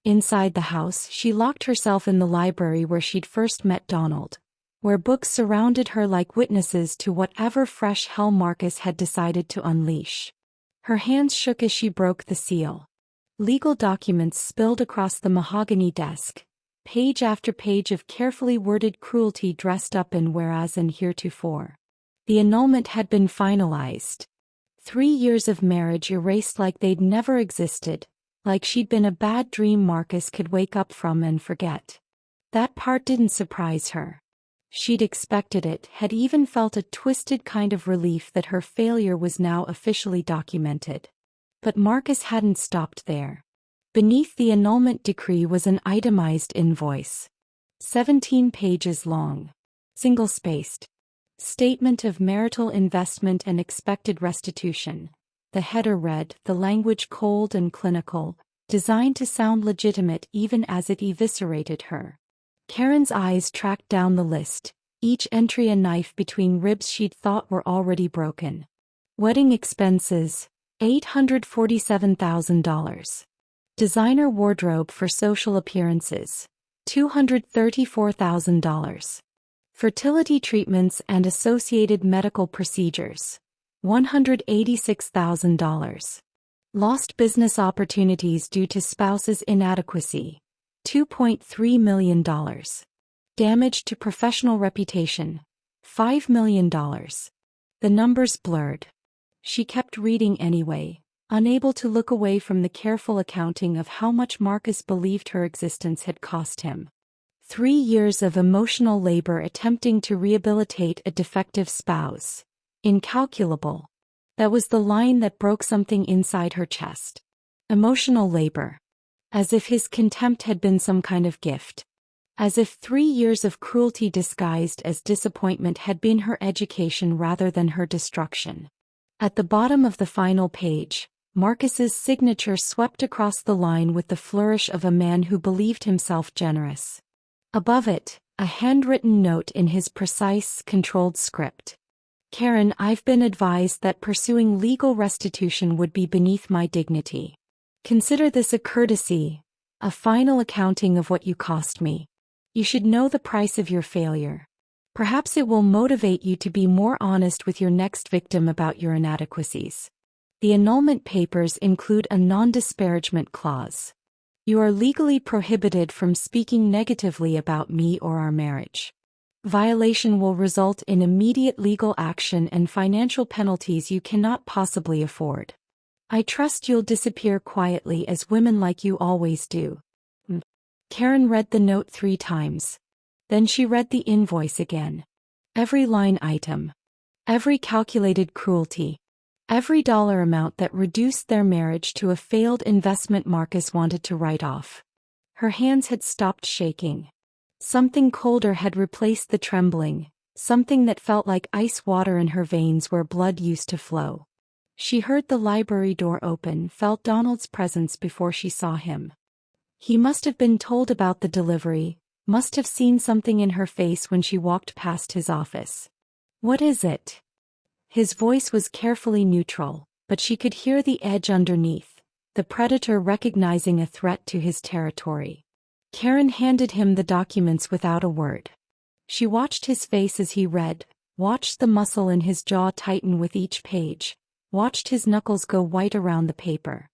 Inside the house, she locked herself in the library where she'd first met Donald, where books surrounded her like witnesses to whatever fresh hell Marcus had decided to unleash. Her hands shook as she broke the seal. Legal documents spilled across the mahogany desk, page after page of carefully worded cruelty dressed up in whereas and heretofore. The annulment had been finalized. 3 years of marriage erased like they'd never existed, like she'd been a bad dream Marcus could wake up from and forget. That part didn't surprise her. She'd expected it, had even felt a twisted kind of relief that her failure was now officially documented. But Marcus hadn't stopped there. Beneath the annulment decree was an itemized invoice. 17 pages long. Single-spaced. Statement of marital investment and expected restitution. The header read, the language cold and clinical, designed to sound legitimate even as it eviscerated her. Karen's eyes tracked down the list, each entry a knife between ribs she'd thought were already broken. Wedding expenses, $847,000. Designer wardrobe for social appearances, $234,000. Fertility treatments and associated medical procedures, $186,000. Lost business opportunities due to spouse's inadequacy, $2.3 million. Damage to professional reputation, $5 million. The numbers blurred. She kept reading anyway, unable to look away from the careful accounting of how much Marcus believed her existence had cost him. 3 years of emotional labor attempting to rehabilitate a defective spouse. Incalculable. That was the line that broke something inside her chest. Emotional labor. As if his contempt had been some kind of gift. As if 3 years of cruelty disguised as disappointment had been her education rather than her destruction. At the bottom of the final page, Marcus's signature swept across the line with the flourish of a man who believed himself generous. Above it, a handwritten note in his precise, controlled script. Karen, I've been advised that pursuing legal restitution would be beneath my dignity. Consider this a courtesy, a final accounting of what you cost me. You should know the price of your failure. Perhaps it will motivate you to be more honest with your next victim about your inadequacies. The annulment papers include a non-disparagement clause. You are legally prohibited from speaking negatively about me or our marriage. Violation will result in immediate legal action and financial penalties you cannot possibly afford. I trust you'll disappear quietly as women like you always do. Karen read the note 3 times. Then she read the invoice again. Every line item. Every calculated cruelty. Every dollar amount that reduced their marriage to a failed investment Marcus wanted to write off. Her hands had stopped shaking. Something colder had replaced the trembling, something that felt like ice water in her veins where blood used to flow. She heard the library door open, felt Donald's presence before she saw him. He must have been told about the delivery, must have seen something in her face when she walked past his office. What is it? His voice was carefully neutral, but she could hear the edge underneath, the predator recognizing a threat to his territory. Karen handed him the documents without a word. She watched his face as he read, watched the muscle in his jaw tighten with each page, watched his knuckles go white around the paper.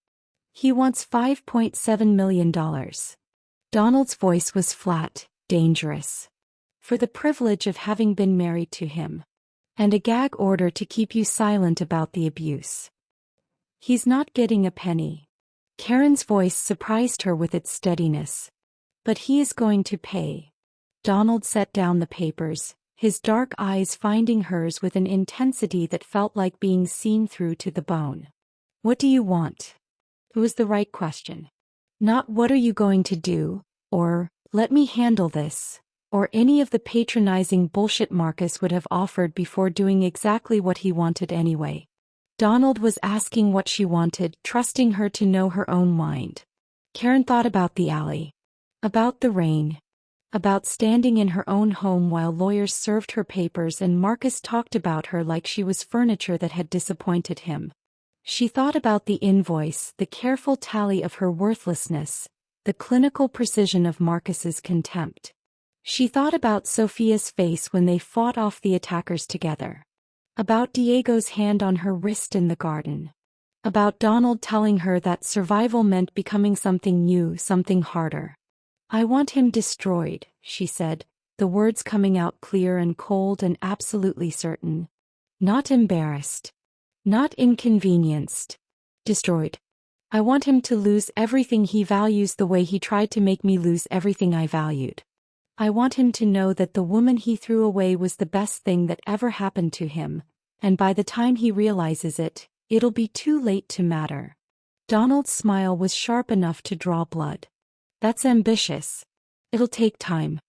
He wants $5.7 million. Donald's voice was flat, dangerous. For the privilege of having been married to him. And a gag order to keep you silent about the abuse. He's not getting a penny. Karen's voice surprised her with its steadiness. But he is going to pay. Donald set down the papers, his dark eyes finding hers with an intensity that felt like being seen through to the bone. What do you want? It was the right question. Not what are you going to do, or let me handle this, or any of the patronizing bullshit Marcus would have offered before doing exactly what he wanted anyway. Donald was asking what she wanted, trusting her to know her own mind. Karen thought about the alley. About the rain. About standing in her own home while lawyers served her papers and Marcus talked about her like she was furniture that had disappointed him. She thought about the invoice, the careful tally of her worthlessness, the clinical precision of Marcus's contempt. She thought about Sophia's face when they fought off the attackers together. About Diego's hand on her wrist in the garden. About Donald telling her that survival meant becoming something new, something harder. "I want him destroyed," she said, the words coming out clear and cold and absolutely certain. Not embarrassed. Not inconvenienced. Destroyed. "I want him to lose everything he values the way he tried to make me lose everything I valued. I want him to know that the woman he threw away was the best thing that ever happened to him, and by the time he realizes it, it'll be too late to matter." Donald's smile was sharp enough to draw blood. "That's ambitious. It'll take time.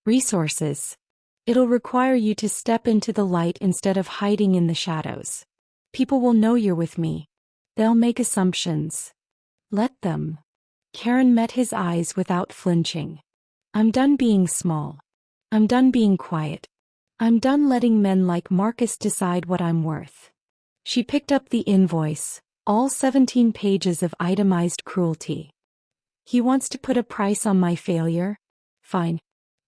Resources. It'll require you to step into the light instead of hiding in the shadows. People will know you're with me. They'll make assumptions. Let them." Karen met his eyes without flinching. "I'm done being small. I'm done being quiet. I'm done letting men like Marcus decide what I'm worth." She picked up the invoice, all 17 pages of itemized cruelty. "He wants to put a price on my failure? Fine.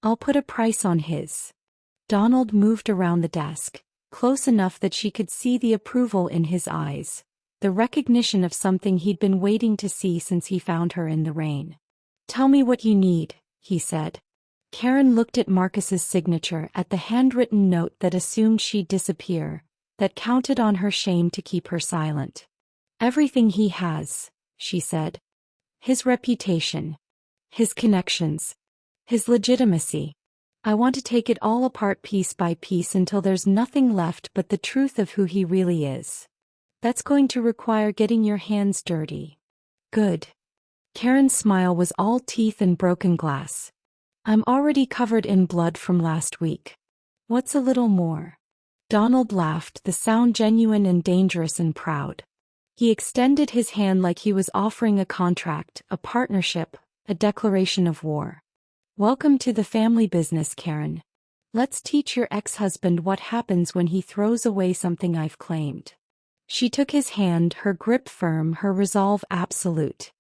I'll put a price on his." Donald moved around the desk, close enough that she could see the approval in his eyes, the recognition of something he'd been waiting to see since he found her in the rain. "Tell me what you need," he said. Karen looked at Marcus's signature, at the handwritten note that assumed she'd disappear, that counted on her shame to keep her silent. "Everything he has," she said. "His reputation. His connections. His legitimacy. I want to take it all apart piece by piece until there's nothing left but the truth of who he really is. That's going to require getting your hands dirty." "Good." Karen's smile was all teeth and broken glass. "I'm already covered in blood from last week. What's a little more?" Donald laughed, the sound genuine and dangerous and proud. He extended his hand like he was offering a contract, a partnership, a declaration of war. "Welcome to the family business, Karen. Let's teach your ex-husband what happens when he throws away something I've claimed." She took his hand, her grip firm, her resolve absolute.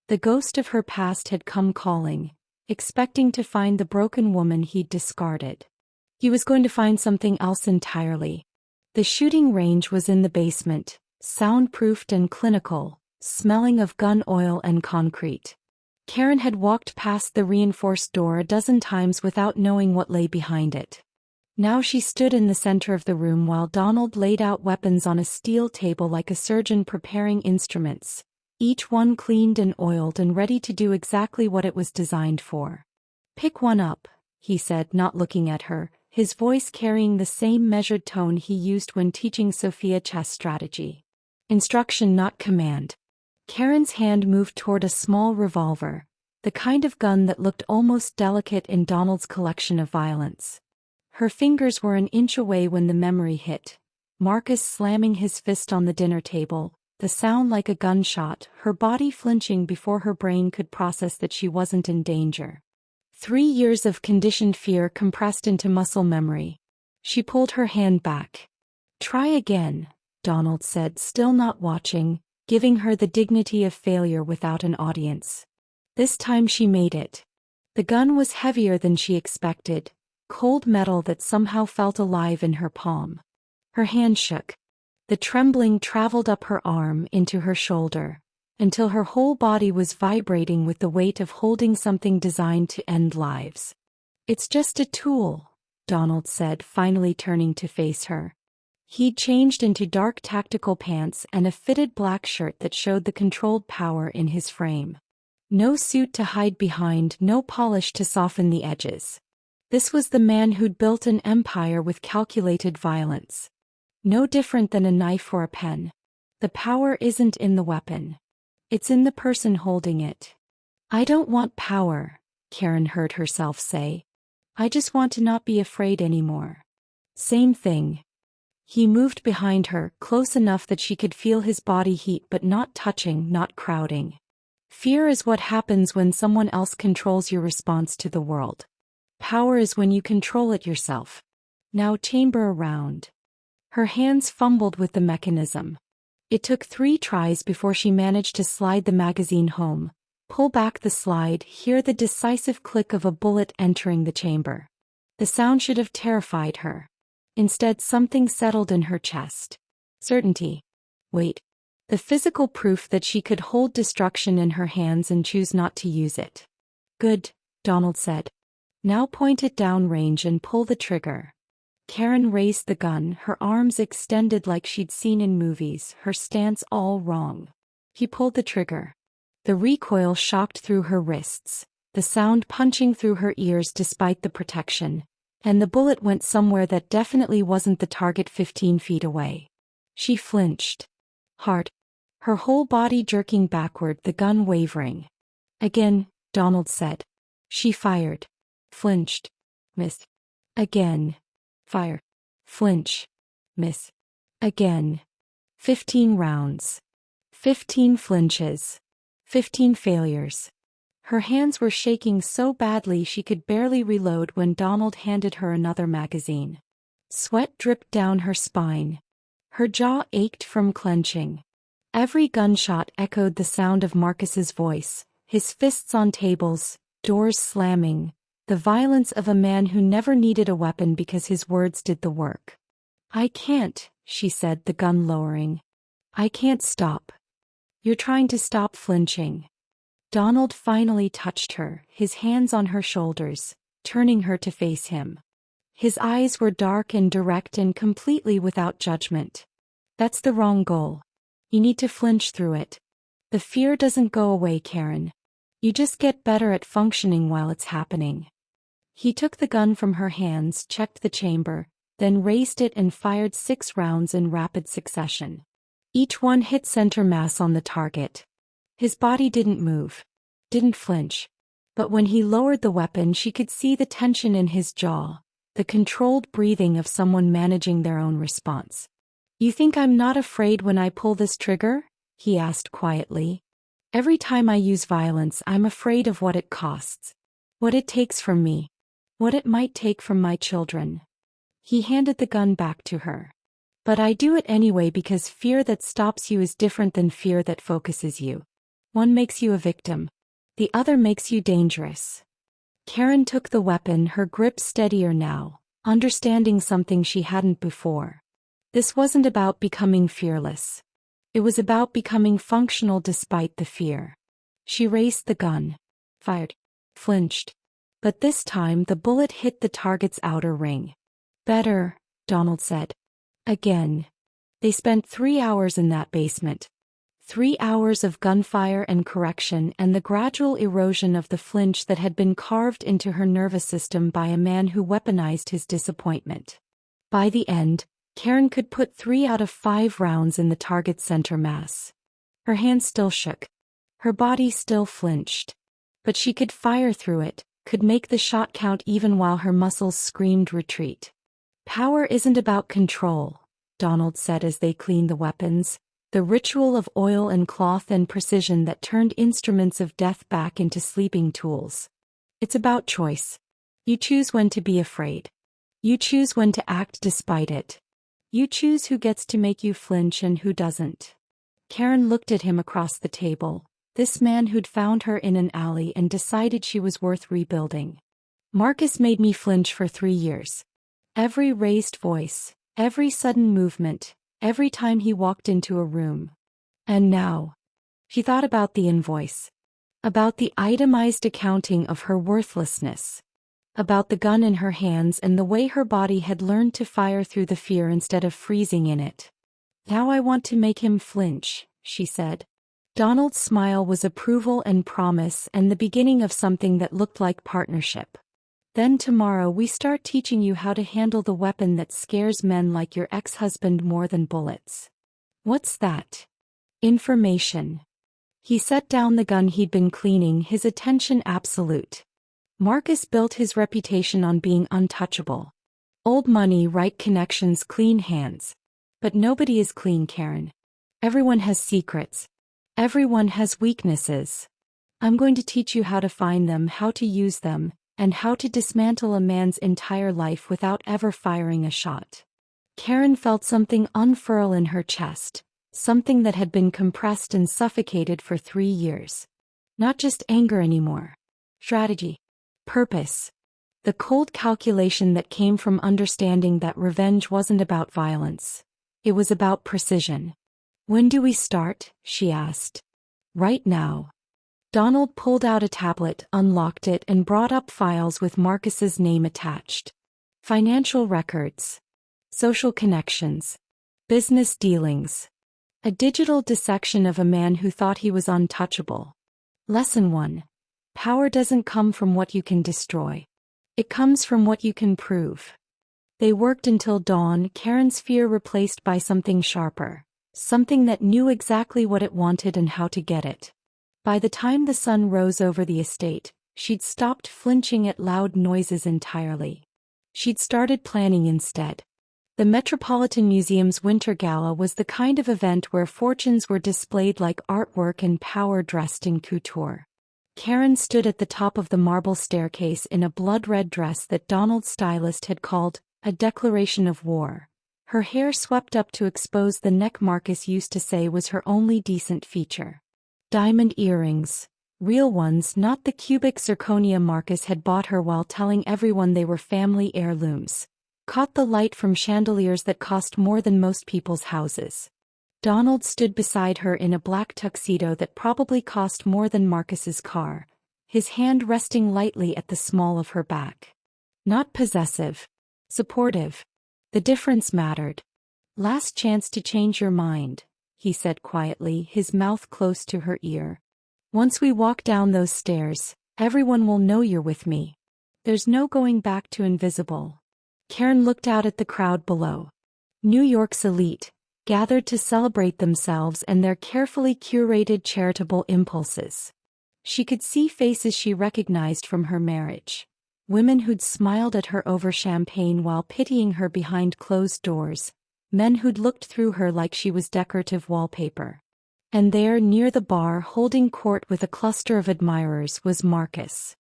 The ghost of her past had come calling, expecting to find the broken woman he'd discarded. He was going to find something else entirely. The shooting range was in the basement, soundproofed and clinical, smelling of gun oil and concrete. Karen had walked past the reinforced door a dozen times without knowing what lay behind it. Now she stood in the center of the room while Donald laid out weapons on a steel table like a surgeon preparing instruments, each one cleaned and oiled and ready to do exactly what it was designed for. "Pick one up," he said, not looking at her, his voice carrying the same measured tone he used when teaching Sophia chess strategy. Instruction, not command. Karen's hand moved toward a small revolver, the kind of gun that looked almost delicate in Donald's collection of violence. Her fingers were an inch away when the memory hit. Marcus slamming his fist on the dinner table, the sound like a gunshot, her body flinching before her brain could process that she wasn't in danger. 3 years of conditioned fear compressed into muscle memory. She pulled her hand back. "Try again," Donald said, still not watching, giving her the dignity of failure without an audience. This time she made it. The gun was heavier than she expected, cold metal that somehow felt alive in her palm. Her hand shook. The trembling traveled up her arm into her shoulder, until her whole body was vibrating with the weight of holding something designed to end lives. "It's just a tool," Donald said, finally turning to face her. He'd changed into dark tactical pants and a fitted black shirt that showed the controlled power in his frame. No suit to hide behind, no polish to soften the edges. This was the man who'd built an empire with calculated violence. No different than a knife or a pen. The power isn't in the weapon. It's in the person holding it. "I don't want power," Karen heard herself say. "I just want to not be afraid anymore." "Same thing." He moved behind her, close enough that she could feel his body heat but not touching, not crowding. "Fear is what happens when someone else controls your response to the world. Power is when you control it yourself. Now chamber around." Her hands fumbled with the mechanism. It took 3 tries before she managed to slide the magazine home, Pull back the slide, hear the decisive click of a bullet entering the chamber. The sound should have terrified her. Instead, something settled in her chest. Certainty. Wait. The physical proof that she could hold destruction in her hands and choose not to use it. Good, Donald said. Now point it downrange and pull the trigger. Karen raised the gun, her arms extended like she'd seen in movies, her stance all wrong. He pulled the trigger. The recoil shocked through her wrists, the sound punching through her ears despite the protection, and the bullet went somewhere that definitely wasn't the target 15 feet away. She flinched. Hard. Her whole body jerking backward, the gun wavering. Again, Donald said. She fired. Flinched. Miss. Again. Fire. Flinch. Miss. Again. 15 rounds. 15 flinches. 15 failures. Her hands were shaking so badly she could barely reload when Donald handed her another magazine. Sweat dripped down her spine. Her jaw ached from clenching. Every gunshot echoed the sound of Marcus's voice, his fists on tables, doors slamming, the violence of a man who never needed a weapon because his words did the work. I can't, she said, the gun lowering. I can't stop. You're trying to stop flinching. Donald finally touched her, his hands on her shoulders, turning her to face him. His eyes were dark and direct and completely without judgment. That's the wrong goal. You need to flinch through it. The fear doesn't go away, Karen. You just get better at functioning while it's happening. He took the gun from her hands, checked the chamber, then raised it and fired 6 rounds in rapid succession. Each one hit center mass on the target. His body didn't move, didn't flinch. But when he lowered the weapon, she could see the tension in his jaw, the controlled breathing of someone managing their own response. You think I'm not afraid when I pull this trigger? He asked quietly. Every time I use violence, I'm afraid of what it costs. What it takes from me. What it might take from my children. He handed the gun back to her. But I do it anyway because fear that stops you is different than fear that focuses you. One makes you a victim. The other makes you dangerous. Karen took the weapon, her grip steadier now, understanding something she hadn't before. This wasn't about becoming fearless. It was about becoming functional despite the fear. She raised the gun. Fired. Flinched. But this time the bullet hit the target's outer ring. Better, Donald said. Again. They spent 3 hours in that basement. 3 hours of gunfire and correction and the gradual erosion of the flinch that had been carved into her nervous system by a man who weaponized his disappointment. By the end, Karen could put 3 out of 5 rounds in the target's center mass. Her hands still shook. Her body still flinched. But she could fire through it, could make the shot count even while her muscles screamed retreat. Power isn't about control, Donald said as they cleaned the weapons, the ritual of oil and cloth and precision that turned instruments of death back into sleeping tools. It's about choice. You choose when to be afraid. You choose when to act despite it. You choose who gets to make you flinch and who doesn't. Karen looked at him across the table, this man who'd found her in an alley and decided she was worth rebuilding. Marcus made me flinch for 3 years. Every raised voice, every sudden movement, every time he walked into a room. And now, she thought about the invoice. About the itemized accounting of her worthlessness. About the gun in her hands and the way her body had learned to fire through the fear instead of freezing in it. Now I want to make him flinch, she said. Donald's smile was approval and promise and the beginning of something that looked like partnership. Then tomorrow we start teaching you how to handle the weapon that scares men like your ex-husband more than bullets. What's that? Information. He set down the gun he'd been cleaning, his attention absolute. Marcus built his reputation on being untouchable. Old money, right connections, clean hands. But nobody is clean, Karen. Everyone has secrets. Everyone has weaknesses. I'm going to teach you how to find them, how to use them, and how to dismantle a man's entire life without ever firing a shot. Karen felt something unfurl in her chest, something that had been compressed and suffocated for 3 years. Not just anger anymore. Strategy. Purpose. The cold calculation that came from understanding that revenge wasn't about violence. It was about precision. When do we start? She asked. Right now. Donald pulled out a tablet, unlocked it, and brought up files with Marcus's name attached. Financial records. Social connections. Business dealings. A digital dissection of a man who thought he was untouchable. Lesson 1. Power doesn't come from what you can destroy. It comes from what you can prove. They worked until dawn, Karen's fear replaced by something sharper. Something that knew exactly what it wanted and how to get it. By the time the sun rose over the estate, she'd stopped flinching at loud noises entirely. She'd started planning instead. The Metropolitan Museum's Winter Gala was the kind of event where fortunes were displayed like artwork and power dressed in couture. Karen stood at the top of the marble staircase in a blood-red dress that Donald's stylist had called a declaration of war. Her hair swept up to expose the neck Marcus used to say was her only decent feature. Diamond earrings. Real ones, not the cubic zirconia Marcus had bought her while telling everyone they were family heirlooms. Caught the light from chandeliers that cost more than most people's houses. Donald stood beside her in a black tuxedo that probably cost more than Marcus's car, his hand resting lightly at the small of her back. Not possessive. Supportive. The difference mattered. Last chance to change your mind, he said quietly, his mouth close to her ear. Once we walk down those stairs, everyone will know you're with me. There's no going back to invisible. Karen looked out at the crowd below. New York's elite, gathered to celebrate themselves and their carefully curated charitable impulses. She could see faces she recognized from her marriage. Women who'd smiled at her over champagne while pitying her behind closed doors. Men who'd looked through her like she was decorative wallpaper. And there, near the bar, holding court with a cluster of admirers, was Marcus.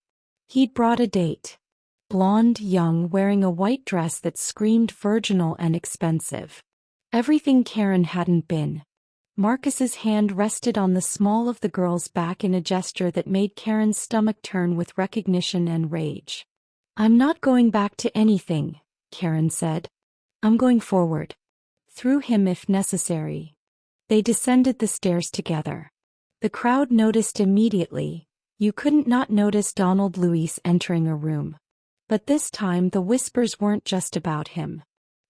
He'd brought a date. Blonde, young, wearing a white dress that screamed virginal and expensive. Everything Karen hadn't been. Marcus's hand rested on the small of the girl's back in a gesture that made Karen's stomach turn with recognition and rage. I'm not going back to anything, Karen said. I'm going forward. Through him if necessary. They descended the stairs together. The crowd noticed immediately. You couldn't not notice Donald Luis entering a room. But this time the whispers weren't just about him.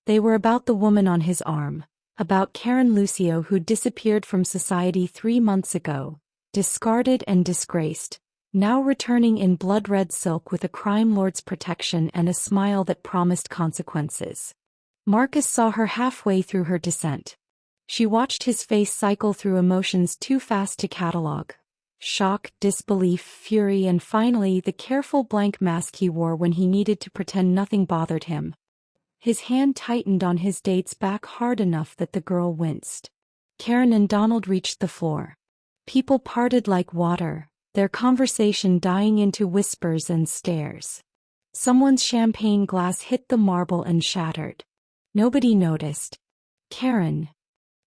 They were about the woman on his arm, about Karen Lucio who'd disappeared from society 3 months ago, discarded and disgraced, now returning in blood-red silk with a crime lord's protection and a smile that promised consequences. Marcus saw her halfway through her descent. She watched his face cycle through emotions too fast to catalog. Shock, disbelief, fury, and finally the careful blank mask he wore when he needed to pretend nothing bothered him. His hand tightened on his date's back hard enough that the girl winced. Karen and Donald reached the floor. People parted like water, their conversation dying into whispers and stares. Someone's champagne glass hit the marble and shattered. Nobody noticed. Karen.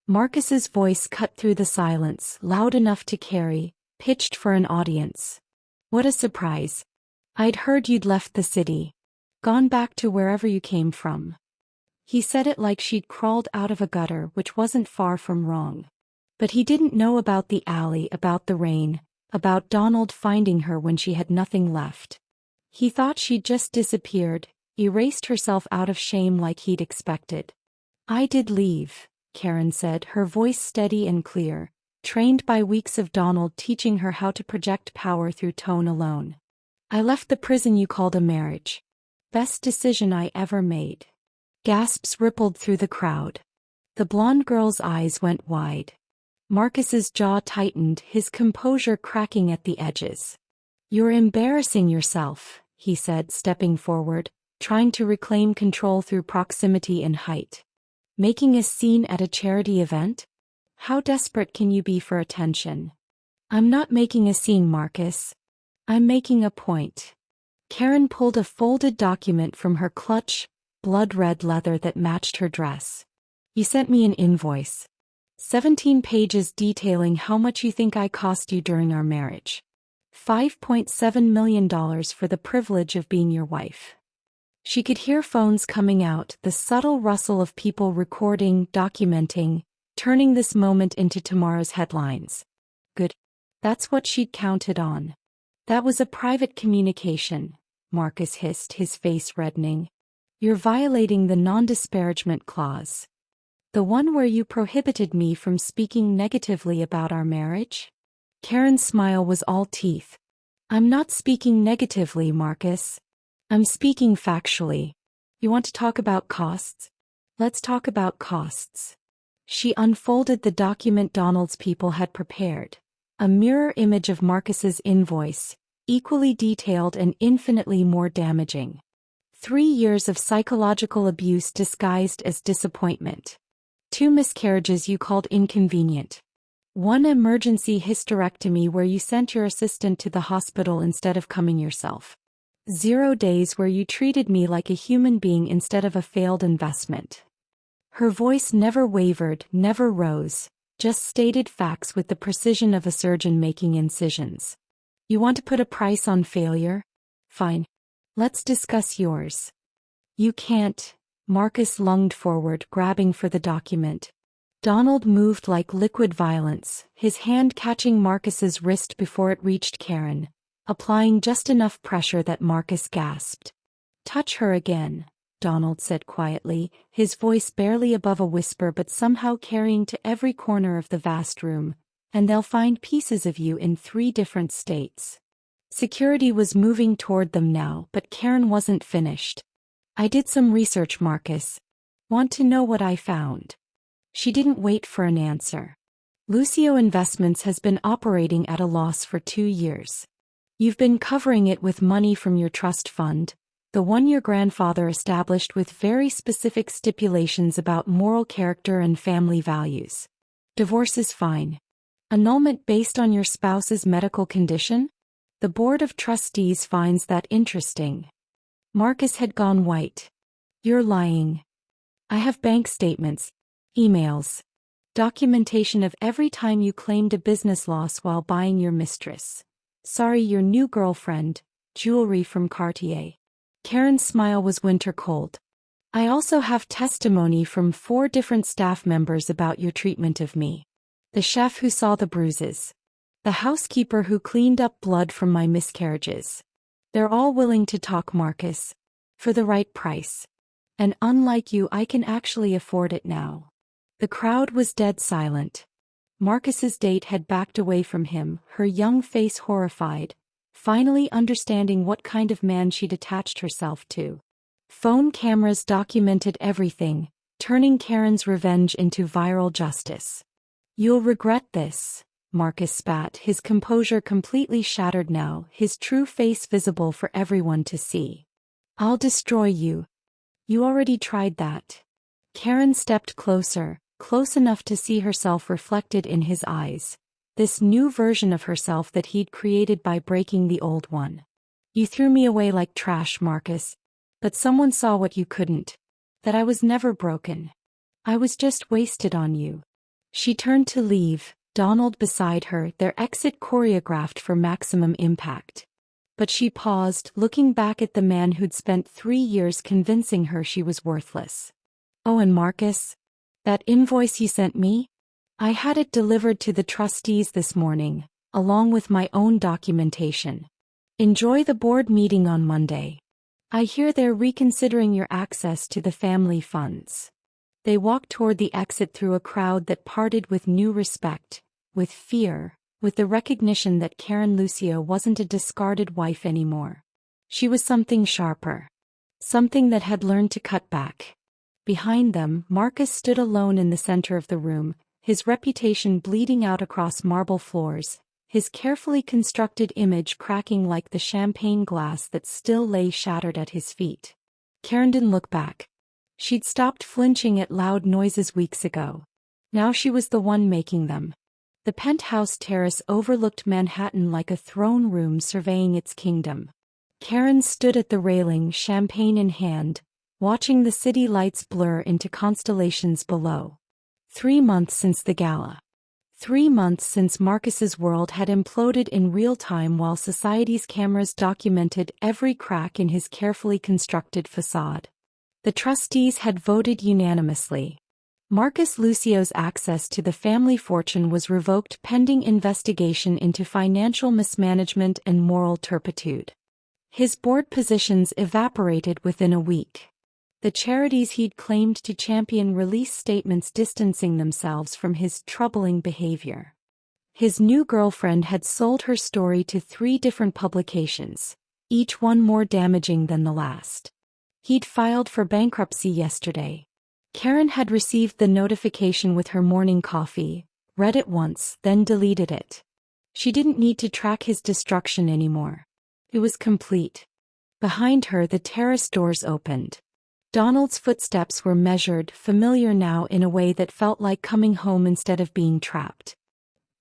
Marcus's voice cut through the silence, loud enough to carry, pitched for an audience. What a surprise. I'd heard you'd left the city. Gone back to wherever you came from. He said it like she'd crawled out of a gutter, which wasn't far from wrong. But he didn't know about the alley, about the rain, about Donald finding her when she had nothing left. He thought she'd just disappeared, erased herself out of shame like he'd expected. I did leave, Karen said, her voice steady and clear, trained by weeks of Donald teaching her how to project power through tone alone. I left the prison you called a marriage. Best decision I ever made. Gasps rippled through the crowd. The blonde girl's eyes went wide. Marcus's jaw tightened, his composure cracking at the edges. You're embarrassing yourself, he said, stepping forward, trying to reclaim control through proximity and height. Making a scene at a charity event? How desperate can you be for attention? I'm not making a scene, Marcus. I'm making a point. Karen pulled a folded document from her clutch, blood-red leather that matched her dress. You sent me an invoice. 17 pages detailing how much you think I cost you during our marriage. $5.7 million for the privilege of being your wife. She could hear phones coming out, the subtle rustle of people recording, documenting, turning this moment into tomorrow's headlines. Good. That's what she'd counted on. That was a private communication, Marcus hissed, his face reddening. You're violating the non-disparagement clause. The one where you prohibited me from speaking negatively about our marriage? Karen's smile was all teeth. I'm not speaking negatively, Marcus. I'm speaking factually. You want to talk about costs? Let's talk about costs. She unfolded the document Donald's people had prepared. A mirror image of Marcus's invoice, equally detailed and infinitely more damaging. 3 years of psychological abuse disguised as disappointment. 2 miscarriages you called inconvenient. 1 emergency hysterectomy where you sent your assistant to the hospital instead of coming yourself. 0 days where you treated me like a human being instead of a failed investment. Her voice never wavered, never rose, just stated facts with the precision of a surgeon making incisions. You want to put a price on failure? Fine. Let's discuss yours. You can't. Marcus lunged forward, grabbing for the document. Donald moved like liquid violence, his hand catching Marcus's wrist before it reached Karen, applying just enough pressure that Marcus gasped. Touch her again, Donald said quietly, his voice barely above a whisper but somehow carrying to every corner of the vast room, and they'll find pieces of you in 3 different states. Security was moving toward them now, but Karen wasn't finished. I did some research, Marcus. Want to know what I found? She didn't wait for an answer. Lucio Investments has been operating at a loss for 2 years. You've been covering it with money from your trust fund, the one your grandfather established with very specific stipulations about moral character and family values. Divorce is fine. Annulment based on your spouse's medical condition? The board of trustees finds that interesting. Marcus had gone white. You're lying. I have bank statements, emails, documentation of every time you claimed a business loss while buying your mistress. Sorry, your new girlfriend, jewelry from Cartier. Karen's smile was winter cold. I also have testimony from 4 different staff members about your treatment of me. The chef who saw the bruises. The housekeeper who cleaned up blood from my miscarriages. They're all willing to talk, Marcus. For the right price. And unlike you, I can actually afford it now. The crowd was dead silent. Marcus's date had backed away from him, her young face horrified, finally understanding what kind of man she'd attached herself to. Phone cameras documented everything, turning Karen's revenge into viral justice. You'll regret this. Marcus spat, his composure completely shattered now, his true face visible for everyone to see. I'll destroy you. You already tried that. Karen stepped closer, close enough to see herself reflected in his eyes. This new version of herself that he'd created by breaking the old one. You threw me away like trash, Marcus. But someone saw what you couldn't. That I was never broken. I was just wasted on you. She turned to leave. Donald beside her, their exit choreographed for maximum impact. But she paused, looking back at the man who'd spent 3 years convincing her she was worthless. Oh, and Marcus? That invoice you sent me? I had it delivered to the trustees this morning, along with my own documentation. Enjoy the board meeting on Monday. I hear they're reconsidering your access to the family funds. They walked toward the exit through a crowd that parted with new respect, with fear, with the recognition that Karen Lucio wasn't a discarded wife anymore. She was something sharper. Something that had learned to cut back. Behind them, Marcus stood alone in the center of the room, his reputation bleeding out across marble floors, his carefully constructed image cracking like the champagne glass that still lay shattered at his feet. Karen didn't look back. She'd stopped flinching at loud noises weeks ago. Now she was the one making them. The penthouse terrace overlooked Manhattan like a throne room surveying its kingdom. Karen stood at the railing, champagne in hand, watching the city lights blur into constellations below. 3 months since the gala. 3 months since Marcus's world had imploded in real time while society's cameras documented every crack in his carefully constructed facade. The trustees had voted unanimously. Marcus Lucio's access to the family fortune was revoked pending investigation into financial mismanagement and moral turpitude. His board positions evaporated within a week. The charities he'd claimed to champion released statements distancing themselves from his troubling behavior. His new girlfriend had sold her story to 3 different publications, each one more damaging than the last. He'd filed for bankruptcy yesterday. Karen had received the notification with her morning coffee, read it once, then deleted it. She didn't need to track his destruction anymore. It was complete. Behind her, the terrace doors opened. Donald's footsteps were measured, familiar now in a way that felt like coming home instead of being trapped.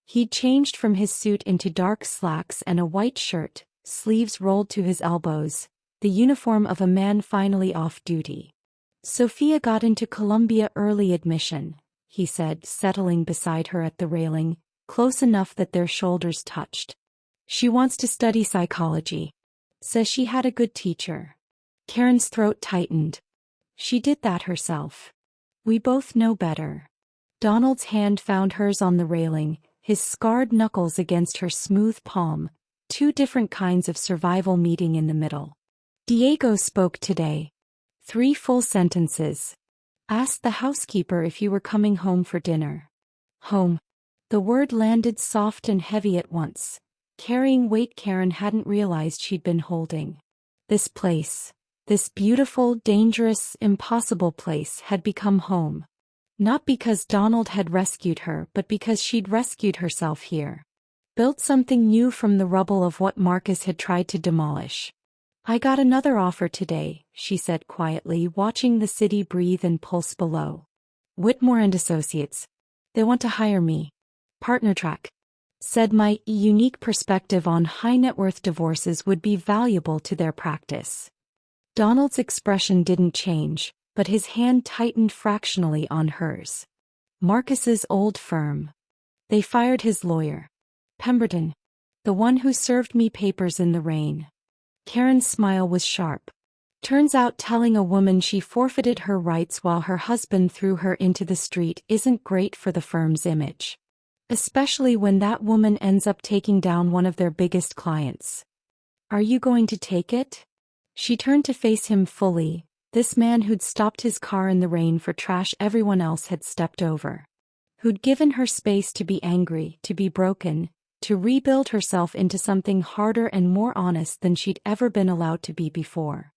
He'd changed from his suit into dark slacks and a white shirt, sleeves rolled to his elbows, the uniform of a man finally off duty. "Sophia got into Columbia early admission," he said, settling beside her at the railing, close enough that their shoulders touched. "She wants to study psychology. Says she had a good teacher." Karen's throat tightened. "She did that herself. We both know better." Donald's hand found hers on the railing, his scarred knuckles against her smooth palm, 2 different kinds of survival meeting in the middle. "Diego spoke today. 3 full sentences. Asked the housekeeper if you were coming home for dinner." Home. The word landed soft and heavy at once, carrying weight Karen hadn't realized she'd been holding. This place, this beautiful, dangerous, impossible place had become home. Not because Donald had rescued her, but because she'd rescued herself here. Built something new from the rubble of what Marcus had tried to demolish. "I got another offer today," she said quietly, watching the city breathe and pulse below. "Whitmore and Associates. They want to hire me. Partner track. Said my unique perspective on high-net-worth divorces would be valuable to their practice." Donald's expression didn't change, but his hand tightened fractionally on hers. Marcus's old firm. They fired his lawyer. Pemberton. The one who served me papers in the rain. Karen's smile was sharp. Turns out telling a woman she forfeited her rights while her husband threw her into the street isn't great for the firm's image. Especially when that woman ends up taking down one of their biggest clients. "Are you going to take it?" She turned to face him fully, this man who'd stopped his car in the rain for trash everyone else had stepped over. Who'd given her space to be angry, to be broken, to rebuild herself into something harder and more honest than she'd ever been allowed to be before.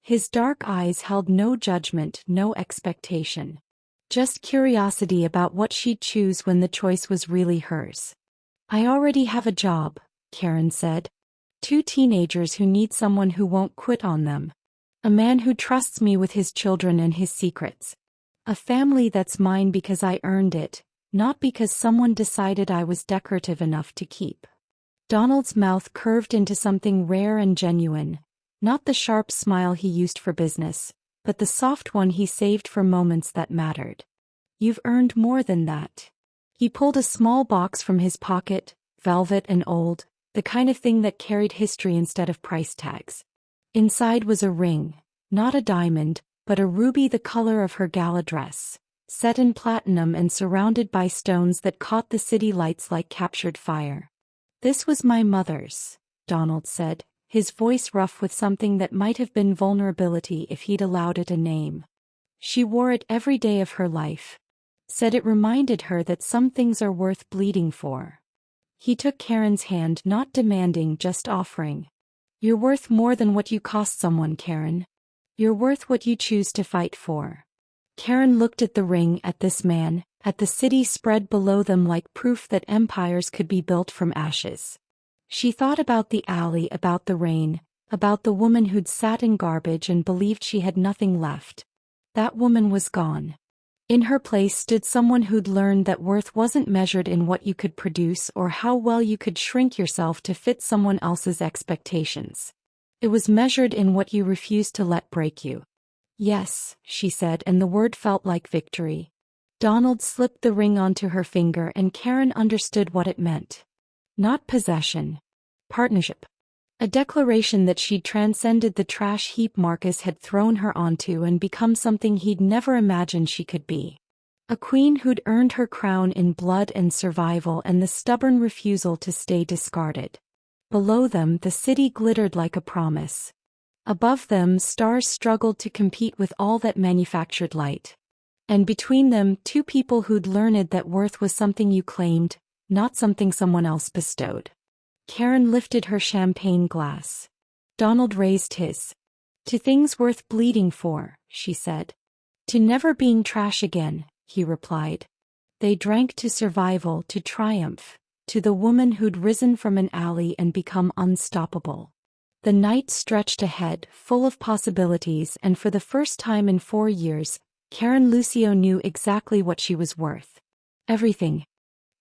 His dark eyes held no judgment, no expectation. Just curiosity about what she'd choose when the choice was really hers. "I already have a job," Karen said. 2 teenagers who need someone who won't quit on them. A man who trusts me with his children and his secrets. A family that's mine because I earned it, not because someone decided I was decorative enough to keep. Donald's mouth curved into something rare and genuine, not the sharp smile he used for business, but the soft one he saved for moments that mattered. "You've earned more than that." He pulled a small box from his pocket, velvet and old, the kind of thing that carried history instead of price tags. Inside was a ring, not a diamond, but a ruby the color of her gala dress, set in platinum and surrounded by stones that caught the city lights like captured fire. "This was my mother's," Donald said, his voice rough with something that might have been vulnerability if he'd allowed it a name. "She wore it every day of her life. Said it reminded her that some things are worth bleeding for." He took Karen's hand, not demanding, just offering. "You're worth more than what you cost someone, Karen. You're worth what you choose to fight for." Karen looked at the ring, at this man, at the city spread below them like proof that empires could be built from ashes. She thought about the alley, about the rain, about the woman who'd sat in garbage and believed she had nothing left. That woman was gone. In her place stood someone who'd learned that worth wasn't measured in what you could produce or how well you could shrink yourself to fit someone else's expectations. It was measured in what you refused to let break you. "Yes," she said, and the word felt like victory. Donald slipped the ring onto her finger and Karen understood what it meant. Not possession. Partnership. A declaration that she'd transcended the trash heap Marcus had thrown her onto and become something he'd never imagined she could be. A queen who'd earned her crown in blood and survival and the stubborn refusal to stay discarded. Below them, the city glittered like a promise. Above them, stars struggled to compete with all that manufactured light. And between them, two people who'd learned that worth was something you claimed, not something someone else bestowed. Karen lifted her champagne glass. Donald raised his. To things worth bleeding for, she said. To never being trash again, he replied. They drank to survival, to triumph, to the woman who'd risen from an alley and become unstoppable. The night stretched ahead, full of possibilities, and for the first time in 4 years, Karen Lucio knew exactly what she was worth. Everything.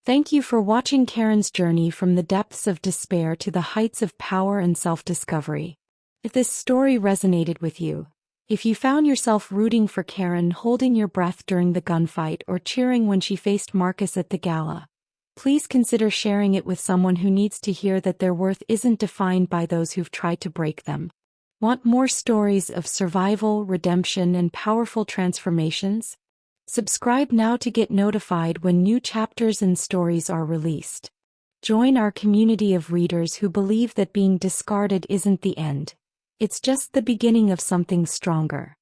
Thank you for watching Karen's journey from the depths of despair to the heights of power and self-discovery. If this story resonated with you, if you found yourself rooting for Karen, holding your breath during the gunfight, or cheering when she faced Marcus at the gala, please consider sharing it with someone who needs to hear that their worth isn't defined by those who've tried to break them. Want more stories of survival, redemption, and powerful transformations? Subscribe now to get notified when new chapters and stories are released. Join our community of readers who believe that being discarded isn't the end. It's just the beginning of something stronger.